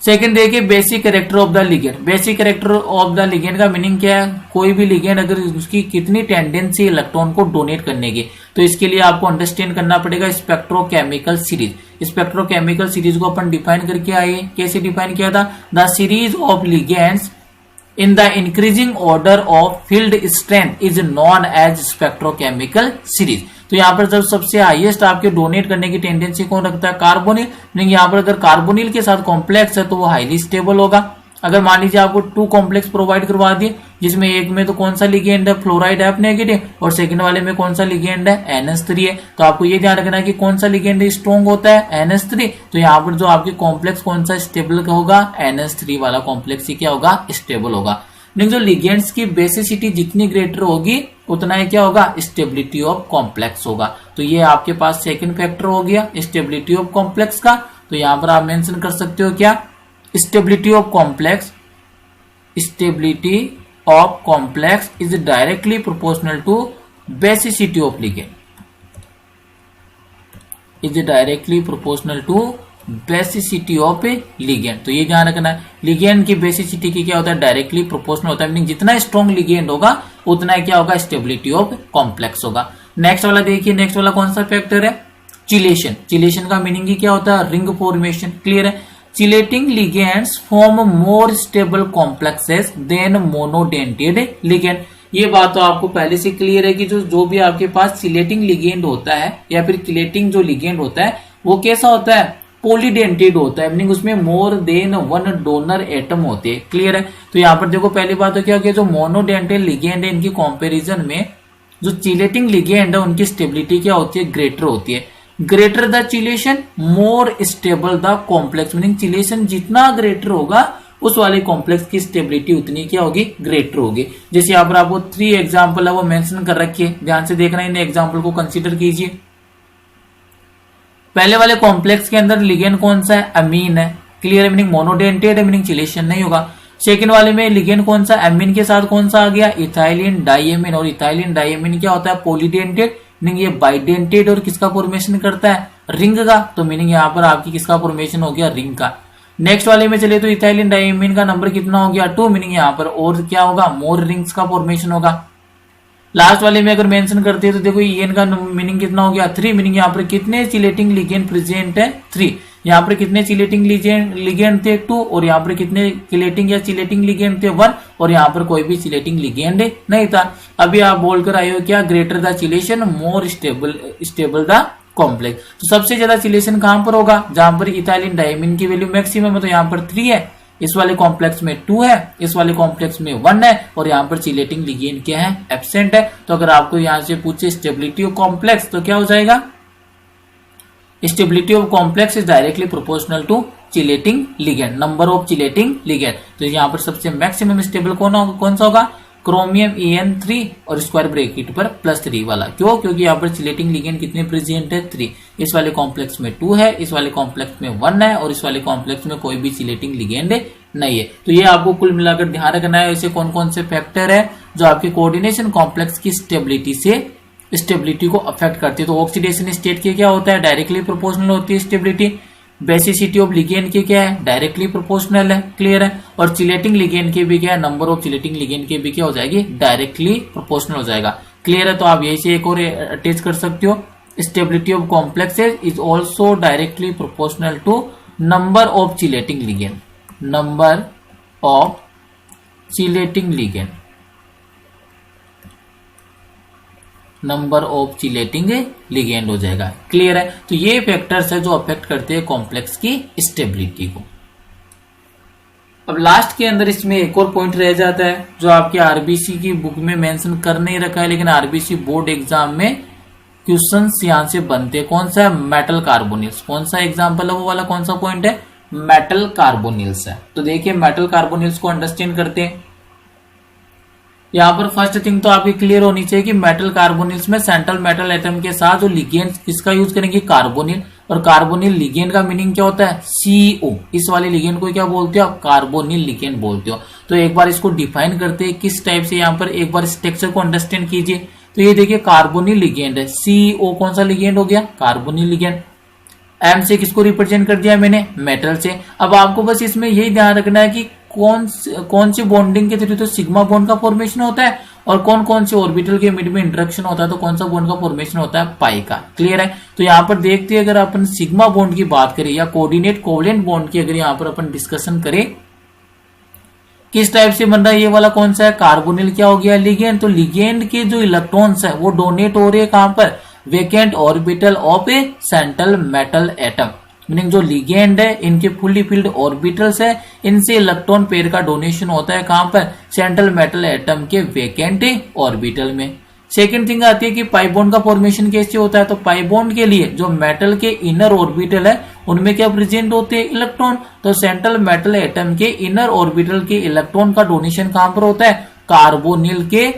सेकंड देखिए basic character of the ligand. Basic character of the ligand का मीनिंग क्या है, कोई भी लिगेंड अगर उसकी कितनी टेंडेंसी इलेक्ट्रॉन को डोनेट करने की, तो इसके लिए आपको अंडरस्टैंड करना पड़ेगा स्पेक्ट्रोकेमिकल सीरीज। स्पेक्ट्रोकेमिकल सीरीज को अपन डिफाइन करके आए, कैसे डिफाइन किया था, the series of ligands in the increasing order of field strength is known as spectrochemical series। तो यहाँ पर जब सबसे हाईएस्ट आपके डोनेट करने की टेंडेंसी कौन रखता है, कार्बोनिल। यहाँ पर अगर कार्बोनिल के साथ कॉम्प्लेक्स है तो वो हाईली स्टेबल होगा। अगर मान लीजिए आपको 2 कॉम्प्लेक्स प्रोवाइड करवा दिए, जिसमें एक में तो कौन सा लिगेंड है, फ्लोराइड F नेगेटिव, और सेकंड वाले में कौन सा लिगेंड है, NH3 है। तो आपको ये ध्यान रखना है कि कौन सा लिगेंड स्ट्रॉन्ग होता है, NH3। तो यहाँ पर जो आपके कॉम्प्लेक्स कौन सा स्टेबल होगा, NH3 वाला कॉम्प्लेक्स ही क्या होगा, स्टेबल होगा। लेकिन जो लिगेंड्स की बेसिसिटी जितनी ग्रेटर होगी उतना ही क्या होगा, स्टेबिलिटी ऑफ कॉम्प्लेक्स होगा। तो ये आपके पास सेकंड फैक्टर हो गया स्टेबिलिटी ऑफ कॉम्प्लेक्स का। तो यहाँ पर आप मेंशन कर सकते हो क्या, stability of complex, stability of complex is directly proportional to basicity of ligand, is directly proportional to basicity of a ligand. तो ये ध्यान रखना है, लिगेंड की बेसिसिटी की क्या होता है, डायरेक्टली प्रोपोर्शनल होता है। मीनिंग जितना स्ट्रॉन्ग लिगेंड होगा उतना क्या होगा, स्टेबिलिटी ऑफ कॉम्प्लेक्स होगा। नेक्स्ट वाला देखिए, नेक्स्ट वाला कौन सा फैक्टर है, चिलेशन। चिलेशन का मीनिंग ही क्या होता है, रिंग फॉर्मेशन। क्लियर है, chelating ligands form more stable complexes than monodentate ligand. ये बात तो आपको पहले से क्लियर है कि जो भी आपके पास चिलेटिंग लिगेंड होता है या फिर चिलेटिंग जो लिगेंड होता है वो कैसा होता है, पॉलीडेंटेड होता है। मीनिंग उसमें मोर देन 1 डोनर एटम होते हैं। क्लियर है, तो यहाँ पर देखो पहली बात तो क्या हो, जो मोनोडेंटेड लिगेंड है इनकी कंपैरिजन में जो चिलेटिंग लिगेंड है उनकी स्टेबिलिटी क्या होती है, ग्रेटर होती है। Greater the chelation more stable the complex. Meaning chelation जितना ग्रेटर होगा उस वाले कॉम्प्लेक्स की स्टेबिलिटी उतनी क्या होगी, ग्रेटर होगी। जैसे यहाँ पर आपको 3 एग्जाम्पल है वो मेंशन कर रखिए, ध्यान से देखना, इन एग्जाम्पल को कंसीडर कीजिए। पहले वाले कॉम्प्लेक्स के अंदर लिगेंड कौन सा है, अमीन है, क्लियर है, मीनिंग मोनोडेंटेड है, मीनिंग चिलेशन नहीं होगा। सेकंड वाले में लिगेंड कौन सा, एमीन के साथ कौन सा आ गया, इथाइलिन डाइएमीन, और इथाइलिन डाइएमीन क्या होता है, पॉलीडेंटेड, मीनिंग ये बाइडेंटेड, और किसका फॉर्मेशन करता है, रिंग का, तो मीनिंग यहाँ पर आपकी किसका फॉर्मेशन हो गया, रिंग का। नेक्स्ट वाले में चले तो इथाइलिन डाइएमीन का नंबर कितना हो गया, 2, मीनिंग यहाँ पर और क्या होगा, मोर रिंग्स का फॉर्मेशन होगा। लास्ट वाले में अगर मेंशन करते हैं तो देखो ईएन का मीनिंग कितना हो गया, 3, मीनिंग यहाँ पर कितने चिलेटिंग लिगेंड प्रेजेंट है, 3। यहाँ पर कितने चिलेटिंग लिगेंड थे, 2, और यहाँ पर कितने चिलेटिंग या चिलेटिंग लिगेंड थे, 1, और यहाँ पर कोई भी चिलेटिंग लिगेंड नहीं था। अभी आप बोलकर आए हो क्या, greater the chelation more stable the complex. तो सबसे ज्यादा चिलेशन कहां पर होगा, जहां पर इथाइलिन डाइमीन की वैल्यू मैक्सिमम है, तो यहाँ पर 3 है, इस वाले कॉम्प्लेक्स में 2 है, इस वाले कॉम्प्लेक्स में 1 है, और यहाँ पर चिलेटिंग लिगेंड क्या है, एब्सेंट है। तो अगर आपको यहाँ से पूछे स्टेबिलिटी ऑफ कॉम्प्लेक्स तो क्या हो जाएगा, stability of complex is directly proportional to chelating ligand, number of chelating ligand. तो यहाँ पर सबसे मैक्सिमम स्टेबल कौन सा होगा, क्रोमियम En3 और स्क्वायर ब्रैकेट पर +3 वाला। क्यों, क्योंकि यहाँ पर चिलेटिंग लिगेंड कितने प्रेजेंट है, 3। इस वाले कॉम्प्लेक्स में 2 है, इस वाले कॉम्प्लेक्स में 1 है, और इस वाले कॉम्प्लेक्स में कोई भी चिलेटिंग लिगेंड नहीं है। तो ये आपको कुल मिलाकर ध्यान रखना है, ऐसे कौन कौन से फैक्टर है जो आपके कोऑर्डिनेशन कॉम्प्लेक्स की स्टेबिलिटी को अफेक्ट करती है। तो ऑक्सीडेशन स्टेट के क्या होता है, डायरेक्टली प्रोपोर्शनल होती है स्टेबिलिटी। बेसिसिटी ऑफ लिगेंड के क्या है, डायरेक्टली प्रोपोर्शनल है, क्लियर है। और चिलेटिंग लिगेंड के भी क्या है, नंबर ऑफ चिलेटिंग लिगेंड के भी क्या हो जाएगी, डायरेक्टली प्रोपोर्शनल हो जाएगा, क्लियर है। तो आप यही से एक और अटैच कर सकते हो, stability of complexes is also directly proportional to number of chelating ligand, number of chelating ligand, number of chelating ligand हो जाएगा, क्लियर है। तो ये फैक्टर्स है जो अफेक्ट करते हैं कॉम्प्लेक्स की स्टेबिलिटी को। अब लास्ट के अंदर इसमें एक और पॉइंट रह जाता है जो आपके आरबीसी की बुक में मेंशन कर नहीं रखा है, लेकिन आरबीसी बोर्ड एग्जाम में क्वेश्चंस यहां से बनते हैं। कौन सा है, मेटल कार्बोनिल्स। कौन सा एग्जाम्पल है वो वाला, कौन सा पॉइंट है, मेटल कार्बोनिल्स है। तो देखिए मेटल कार्बोनिल्स को अंडरस्टैंड करते हैं। यहाँ पर फर्स्ट थिंग तो आपकी क्लियर होनी चाहिए कि मेटल कार्बोनिल्स में सेंट्रल मेटल एटम के साथ जो लिगेंड किसका यूज करेंगे, कार्बोनिल। और कार्बोनिल लिगेंड का मीनिंग क्या होता है, CO। इस वाले लिगेंड को क्या बोलते हो आप, कार्बोनिल लिगेंड बोलते हो। तो एक बार इसको डिफाइन करते हैं किस टाइप से, यहाँ पर एक बार स्ट्रक्चर को अंडरस्टैंड कीजिए। तो ये देखिए कार्बोनिल लिगेंड है, CO कौन सा लिगेंड हो गया, कार्बोनिल लिगेंड। M से किसको रिप्रेजेंट कर दिया मैंने, मेटल से। अब आपको बस इसमें यही ध्यान रखना है कि कौन सी बॉन्डिंग के थ्रू तो सिग्मा बॉन्ड का फॉर्मेशन होता है, और कौन कौन से ऑर्बिटल के मिड में इंटरेक्शन होता है तो कौन सा बॉन्ड का फॉर्मेशन होता है, पाई का, क्लियर है। तो यहाँ पर देखते हैं, अगर अपन सिग्मा बॉन्ड की बात करें या कोऑर्डिनेट कोवलेंट बॉन्ड की अगर यहाँ पर अपन डिस्कशन करें, किस टाइप से बन रहा है, ये वाला कौन सा है, कार्बोनिल क्या हो गया, लिगेंड। तो लिगेंड के जो इलेक्ट्रॉन्स है वो डोनेट हो रहे हैं कहां पर, vacant orbital of A central metal atom. Meaning जो लिगेंड है इनके फुल्ली फिल्ड ऑर्बिटल्स है, इनसे इलेक्ट्रॉन पेयर का डोनेशन होता है कहां पर, सेंट्रल मेटल एटम के वेकेंट ऑर्बिटल में। सेकेंड थिंग आती है कि पाई बॉन्ड का फॉर्मेशन कैसे होता है। तो पाई बॉन्ड के लिए जो मेटल के इनर ऑर्बिटल है उनमें क्या प्रेजेंट होते हैं, इलेक्ट्रॉन। तो सेंट्रल मेटल एटम के इनर ऑर्बिटल के इलेक्ट्रॉन का डोनेशन कहां पर होता है, कार्बोनिल के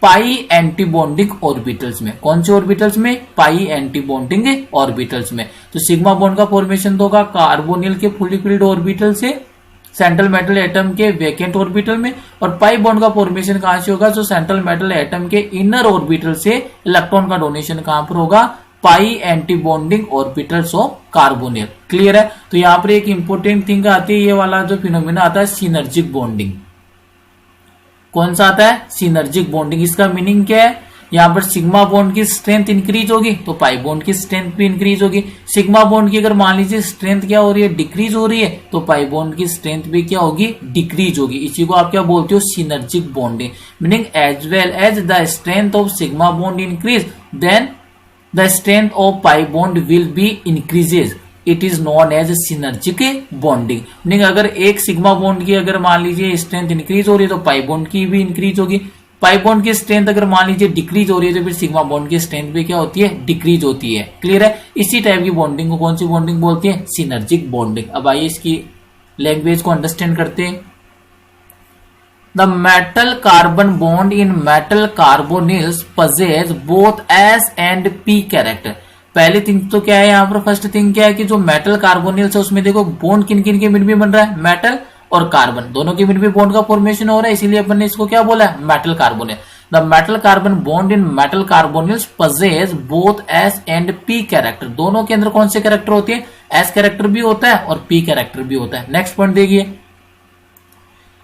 पाई एंटी बॉन्डिंग ऑर्बिटल्स में। कौन से ऑर्बिटल्स में, पाई एंटी बॉन्डिंग ऑर्बिटल्स में। तो सिग्मा बॉन्ड का फॉर्मेशन तो होगा कार्बोनिल के फुली फिल्ड ऑर्बिटल से सेंट्रल मेटल एटम के वैकेंट ऑर्बिटल में, और पाई बॉन्ड का फॉर्मेशन कहां से होगा, जो सेंट्रल मेटल एटम के इनर ऑर्बिटल से इलेक्ट्रॉन का डोनेशन कहां पर होगा, pi anti bonding orbitals of carbonyl, clear है। तो यहां पर एक इंपॉर्टेंट थिंग आती है, ये वाला जो फिनोमेना आता है सिनर्जिक बॉन्डिंग। कौन सा आता है, सिनर्जिक बॉन्डिंग। इसका मीनिंग क्या है, यहां पर सिग्मा बॉन्ड की स्ट्रेंथ इंक्रीज होगी तो पाई बॉन्ड की स्ट्रेंथ भी इंक्रीज होगी। सिग्मा बॉन्ड की अगर मान लीजिए स्ट्रेंथ क्या हो रही है, डिक्रीज हो रही है, तो पाई बॉन्ड की स्ट्रेंथ भी क्या होगी, डिक्रीज होगी। इसी को आप क्या बोलते हो, synergic bonding. Meaning as well as the strength of sigma bond increase then the strength of pi bond will be increases, it is known as synergic bonding. Meaning अगर एक सिग्मा बॉन्ड की अगर मान लीजिए स्ट्रेंथ इंक्रीज हो रही है तो पाई बॉन्ड की भी इंक्रीज होगी। पाई बॉन्ड की स्ट्रेंथ अगर मान लीजिए डिक्रीज हो रही है तो फिर सिग्मा बॉन्ड की स्ट्रेंथ भी क्या होती है, डिक्रीज होती है, क्लियर है। इसी टाइप की बॉन्डिंग को कौन सी बॉन्डिंग बोलती है, सिनर्जिक बॉन्डिंग। अब आइए इसकी लैंग्वेज को अंडरस्टैंड करते हैं। The metal carbon bond in metal carbonyls possess both S and P character. पहली थिंग तो क्या है यहाँ पर, फर्स्ट थिंग क्या है कि जो मेटल कार्बोनिल्स है उसमें देखो बॉन्ड किन किन के बीच में बन रहा है, मेटल और कार्बन दोनों के बीच में बॉन्ड का फॉर्मेशन हो रहा है, इसीलिए अपन ने इसको क्या बोला है, metal carbonyl. The metal carbon bond in metal carbonyls possess both S and P character. दोनों के अंदर कौन से कैरेक्टर होते हैं, एस कैरेक्टर भी होता है और पी कैरेक्टर भी होता है। नेक्स्ट पॉइंट देखिए,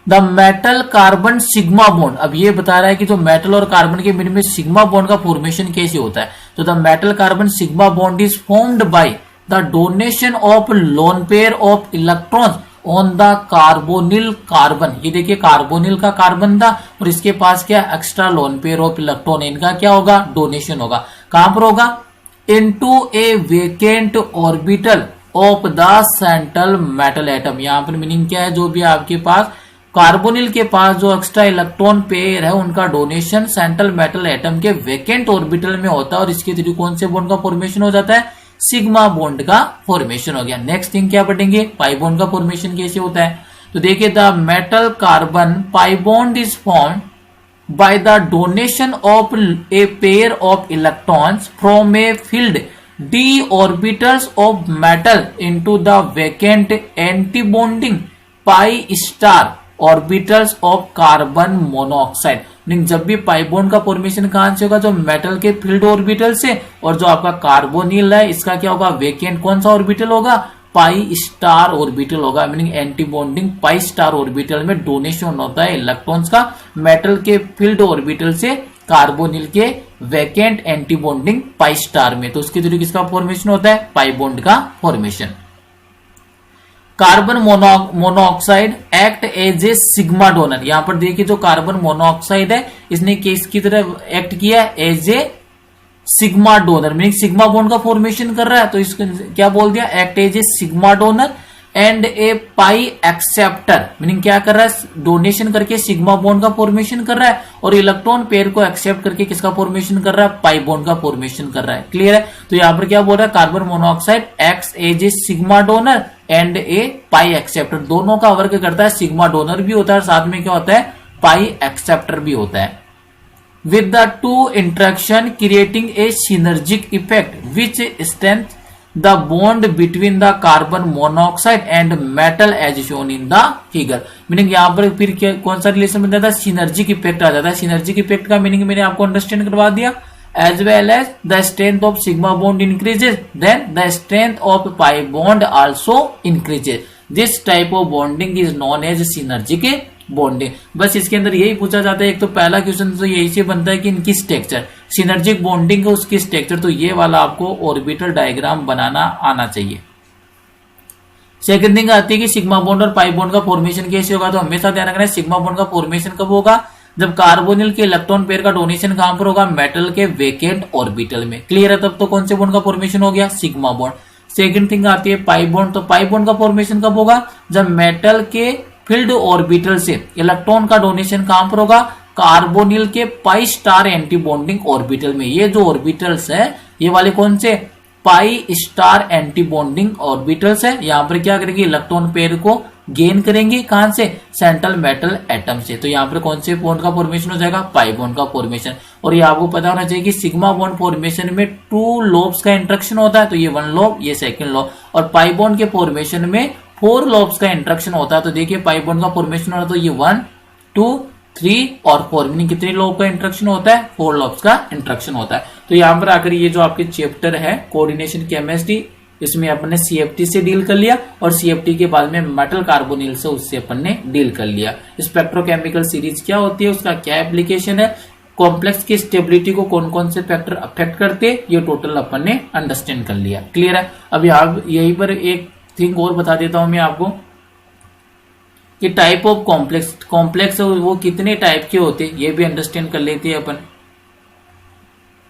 the metal carbon sigma bond. अब ये बता रहा है कि जो मेटल और कार्बन के बीच में सिग्मा बॉन्ड का फॉर्मेशन कैसे होता है। तो the metal carbon sigma bond is formed by the donation of lone pair of electrons on the carbonyl carbon. ये देखिए कार्बोनिल का कार्बन था और इसके पास क्या extra lone pair of electron, इनका क्या होगा, डोनेशन होगा। कहां पर होगा, into A vacant orbital of the central metal atom. यहां पर मीनिंग क्या है, जो भी आपके पास कार्बोनिल के पास जो एक्स्ट्रा इलेक्ट्रॉन पेयर है उनका डोनेशन सेंट्रल मेटल एटम के वेकेंट ऑर्बिटल में होता है और इसके थ्रू कौन से बॉन्ड का फॉर्मेशन हो जाता है, सिग्मा बॉन्ड का फॉर्मेशन हो गया। नेक्स्ट थिंग क्या पढ़ेंगे, पाई बॉन्ड का फॉर्मेशन कैसे होता है। तो देखिए the metal carbon pi bond is formed by the donation of a pair of electrons from a filled d orbitals of metal into the vacant antibonding pi star orbitals of carbon monoxide। जब भी पाई bond का formation कहां से होगा, जो metal के field orbital से, और जो आपका कार्बोनिल है इसका क्या होगा, वेकेंट कौन सा ऑर्बिटल होगा, पाई स्टार ऑर्बिटल होगा। Meaning anti bonding pi star orbital में डोनेशन होता है इलेक्ट्रॉन्स का मेटल के फील्ड ऑर्बिटल से कार्बोनिल के vacant anti bonding pi star में। तो उसके थ्रू किसका फॉर्मेशन होता है, पाई बॉन्ड का formation. Carbon monoxide act as a sigma donor. यहां पर देखिए जो कार्बन मोनोऑक्साइड है इसने किसकी तरह एक्ट किया, as a sigma donor, meaning sigma bond का फॉर्मेशन कर रहा है। तो इसको क्या बोल दिया, act as a sigma donor and a pi acceptor. Meaning क्या कर रहा है, डोनेशन करके सिग्मा बॉन्ड का फॉर्मेशन कर रहा है और इलेक्ट्रॉन पेयर को एक्सेप्ट करके किसका फॉर्मेशन कर रहा है, पाई बॉन्ड का फॉर्मेशन कर रहा है। क्लियर है। तो यहां पर क्या बोल रहा है, carbon monoxide acts as a sigma donor and a pi acceptor. दोनों का वर्क करता है, सिग्मा डोनर भी होता है, साथ में क्या होता है, पाई एक्सेप्टर भी होता है। with the two interaction creating a synergic effect which strengthens the bond between the carbon monoxide and metal as shown in the figure। Meaning यहाँ पर फिर कौन सा रिलेशन बन जाता है, सिनर्जिक इफेक्ट आ जाता है। सिनर्जिक इफेक्ट का मीनिंग मैंने आपको अंडरस्टैंड करवा दिया। as well as the strength of sigma bond increases then the strength of pi bond also increases। this type of bonding is known as synergic bonding. बस इसके अंदर यही पूछा जाता है। एक तो पहला क्वेश्चन तो यही से बनता है कि इनकी स्ट्रक्चर, सिनर्जिक बॉन्डिंग का उसकी स्ट्रक्चर, तो ये वाला आपको ऑर्बिटल डायग्राम बनाना आना चाहिए। सेकंड थिंग आती है कि सिग्मा बॉन्ड और पाई बॉन्ड का फॉर्मेशन कैसे होगा। तो हमेशा ध्यान रखना है सिग्मा बॉन्ड का फॉर्मेशन कब होगा, जब कार्बोनिल के इलेक्ट्रॉन पेयर का डोनेशन कहां पर होगा, मेटल के वेकेंट ऑर्बिटल में। क्लियर है। तब तो कौन से बॉन्ड का फॉर्मेशन हो गया, सिग्मा बॉन्ड। सेकंड थिंग आती है पाई बॉन्ड। तो पाई बॉन्ड का फॉर्मेशन कब होगा, जब मेटल के फील्ड ऑर्बिटल से इलेक्ट्रॉन का डोनेशन कहां पर होगा, कार्बोनिल के pi star anti bonding orbital में। ये जो ऑर्बिटल्स है ये वाले कौन से, pi star anti bonding orbitals है। यहां पर क्या करेंगे, इलेक्ट्रॉन पेयर को गेन करेंगे कहां से, सेंट्रल मेटल एटम से। तो यहां पर कौन से बॉन्ड का फॉर्मेशन हो जाएगा, पाई बॉन्ड का फॉर्मेशन। और ये आपको पता होना चाहिए कि सिग्मा बॉन्ड फॉर्मेशन में 2 लोब्स का इंट्रैक्शन होता है। तो ये 1 लोब, ये सेकंड लोब। और पाई बॉन्ड के फॉर्मेशन में 4 लोब्स का इंट्रैक्शन होता है। तो देखिए पाई बॉन्ड का फॉर्मेशन हो रहा है, तो ये 1 2 3 और 4, मीनिंग कितने लोब का इंट्रैक्शन होता है, 4 लोब्स का इंट्रैक्शन होता है। तो यहां पर आकर ये जो आपके चैप्टर है कोऑर्डिनेशन केमिस्ट्री, इसमें अपन ने सीएफटी से डील कर लिया और सीएफटी के बाद में मेटल कार्बोनिल से उससे अपन ने डील कर लिया। स्पेक्ट्रोकेमिकल सीरीज क्या होती है, उसका क्या एप्लीकेशन है, कॉम्प्लेक्स की स्टेबिलिटी को कौन कौन से फैक्टर अफेक्ट करते हैं, ये टोटल अपन ने अंडरस्टैंड कर लिया। क्लियर है। अभी आप यहीं पर एक थिंग और बता देता हूं मैं आपको कि टाइप ऑफ कॉम्प्लेक्स वो कितने टाइप के होते हैं, ये भी अंडरस्टैंड कर लेते हैं अपन।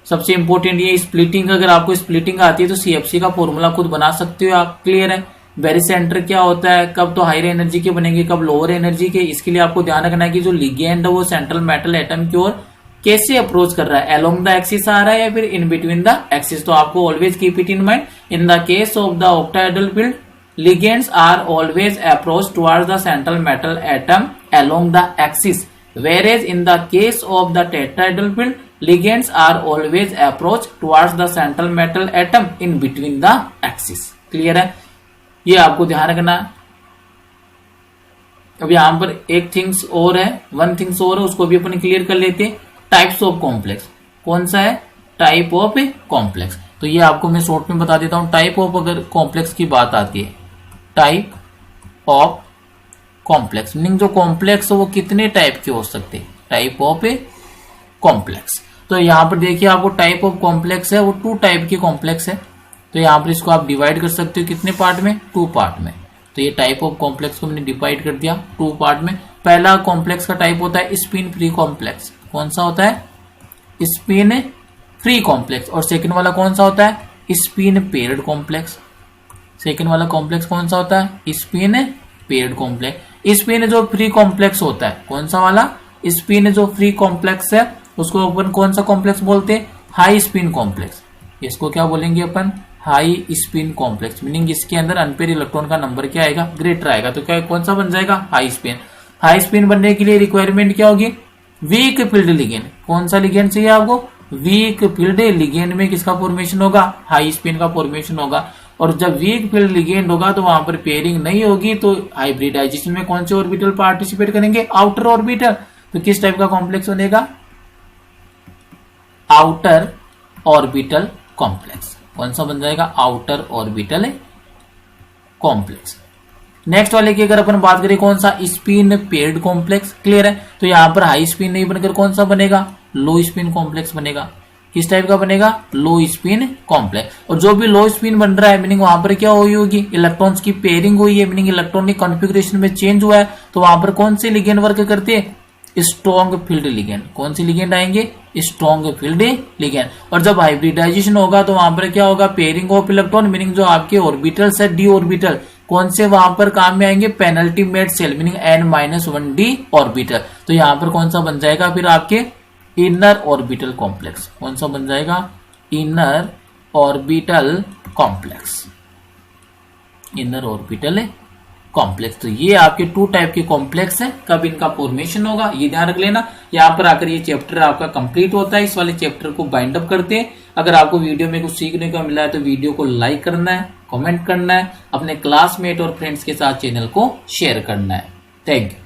सबसे इंपॉर्टेंट ये स्प्लिटिंग, अगर आपको स्प्लिटिंग आती है तो सीएफसी का फॉर्मूला खुद बना सकते हो आप। क्लियर है। बेरी सेंटर क्या होता है, कब तो हायर एनर्जी के बनेंगे, कब लोअर एनर्जी के। इसके लिए आपको ध्यान रखना है कि जो लिगेंड है वो सेंट्रल मेटल एटम की ओर कैसे अप्रोच कर रहा है, अलोंग द एक्सिस आ रहा है या फिर इन बिटवीन द एक्सिस। तो आपको always keep it in mind, in the case of the octahedral field ligands are always approach towards the central metal atom along the axis, whereas in the case of the tetrahedral field, ligands are always approach towards the central metal atom in between the axis. Clear है, ये आपको ध्यान रखना है. अब यहां पर एक थिंग्स और है, वन थिंग्स और है, उसको भी अपन क्लियर कर लेते हैं. टाइप्स ऑफ कॉम्प्लेक्स कौन सा है? Type of complex. तो ये आपको मैं शॉर्ट में बता देता हूं. टाइप ऑफ अगर कॉम्प्लेक्स की बात आती है, टाइप ऑफ कॉम्प्लेक्स मीनिंग जो कॉम्प्लेक्स है वो कितने टाइप के हो सकते हैं. Type of complex. तो यहां पर देखिए आपको टाइप ऑफ कॉम्प्लेक्स है वो 2 टाइप के कॉम्प्लेक्स है. तो यहां पर इसको आप डिवाइड कर सकते हो कितने पार्ट में? 2 पार्ट में. तो ये टाइप ऑफ कॉम्प्लेक्स को मैंने डिवाइड कर दिया 2 पार्ट में. पहला कॉम्प्लेक्स का टाइप होता है स्पिन फ्री कॉम्प्लेक्स. कौन सा होता है? Spin free complex. और सेकंड वाला कौन सा होता है? Spin paired complex. सेकंड वाला कॉम्प्लेक्स कौन सा होता है? Spin paired complex. स्पिन जो फ्री कॉम्प्लेक्स होता है, कौन सा वाला? स्पिन जो फ्री कॉम्प्लेक्स है उसको अपन कौन सा कॉम्प्लेक्स बोलते हैं? High spin complex. इसको क्या बोलेंगे अपन? High spin complex. मीनिंग इसके अंदर अनपेयर इलेक्ट्रॉन का नंबर क्या आएगा? ग्रेटर आएगा. तो क्या कौन सा बन जाएगा? High spin. हाई स्पिन बनने के लिए रिक्वायरमेंट क्या होगी? Weak field ligand. कौन सा लिगेंड चाहिए आपको? वीक फील्ड लिगेंड में किसका फॉर्मेशन होगा? हाई स्पिन का फॉर्मेशन होगा. और जब वीक फील्ड लिगेंड होगा तो वहां पर पेयरिंग नहीं होगी, तो हाइब्रिडाइजेशन में कौन से ऑर्बिटल पार्टिसिपेट करेंगे? Outer orbital. तो किस टाइप का कॉम्प्लेक्स बनेगा? Outer orbital complex. कौन सा बन जाएगा? Outer orbital complex. नेक्स्ट वाले की अगर अपन बात करें कौन सा? Spin paired complex. क्लियर है. तो यहां पर हाई स्पिन नहीं बनकर कौन सा बनेगा? लो स्पिन कॉम्प्लेक्स बनेगा. किस टाइप का बनेगा? लो स्पिन कॉम्प्लेक्स. और जो भी लो स्पिन बन रहा है मीनिंग वहां पर क्या हुई होगी? इलेक्ट्रॉन्स की पेयरिंग हुई है, मीनिंग इलेक्ट्रॉनिक कॉन्फ़िगरेशन में चेंज हुआ है. तो वहां पर कौन से लिगेंड वर्क करते हैं? Strong field ligand. कौन सी लिगेंड आएंगे? Strong field ligand. और जब हाइब्रिडाइजेशन होगा तो वहां पर क्या होगा? पेयरिंग ऑफ इलेक्ट्रॉन, मीनिंग जो आपके ऑर्बिटल्स है डी ऑर्बिटल, कौन से वहां पर काम में आएंगे? Penultimate shell meaning n-1d orbital. तो यहां पर कौन सा बन जाएगा फिर आपके? Inner orbital complex. कौन सा बन जाएगा? Inner orbital complex. Inner orbital complex. तो ये आपके 2 टाइप के कॉम्प्लेक्स है. कब इनका फॉर्मेशन होगा ये ध्यान रख लेना. यहाँ पर आकर ये चैप्टर आपका कंप्लीट होता है. इस वाले चैप्टर को बाइंड अप करते हैं. अगर आपको वीडियो में कुछ सीखने को मिला है तो वीडियो को लाइक करना है, कमेंट करना है, अपने क्लासमेट और फ्रेंड्स के साथ चैनल को शेयर करना है. Thank you.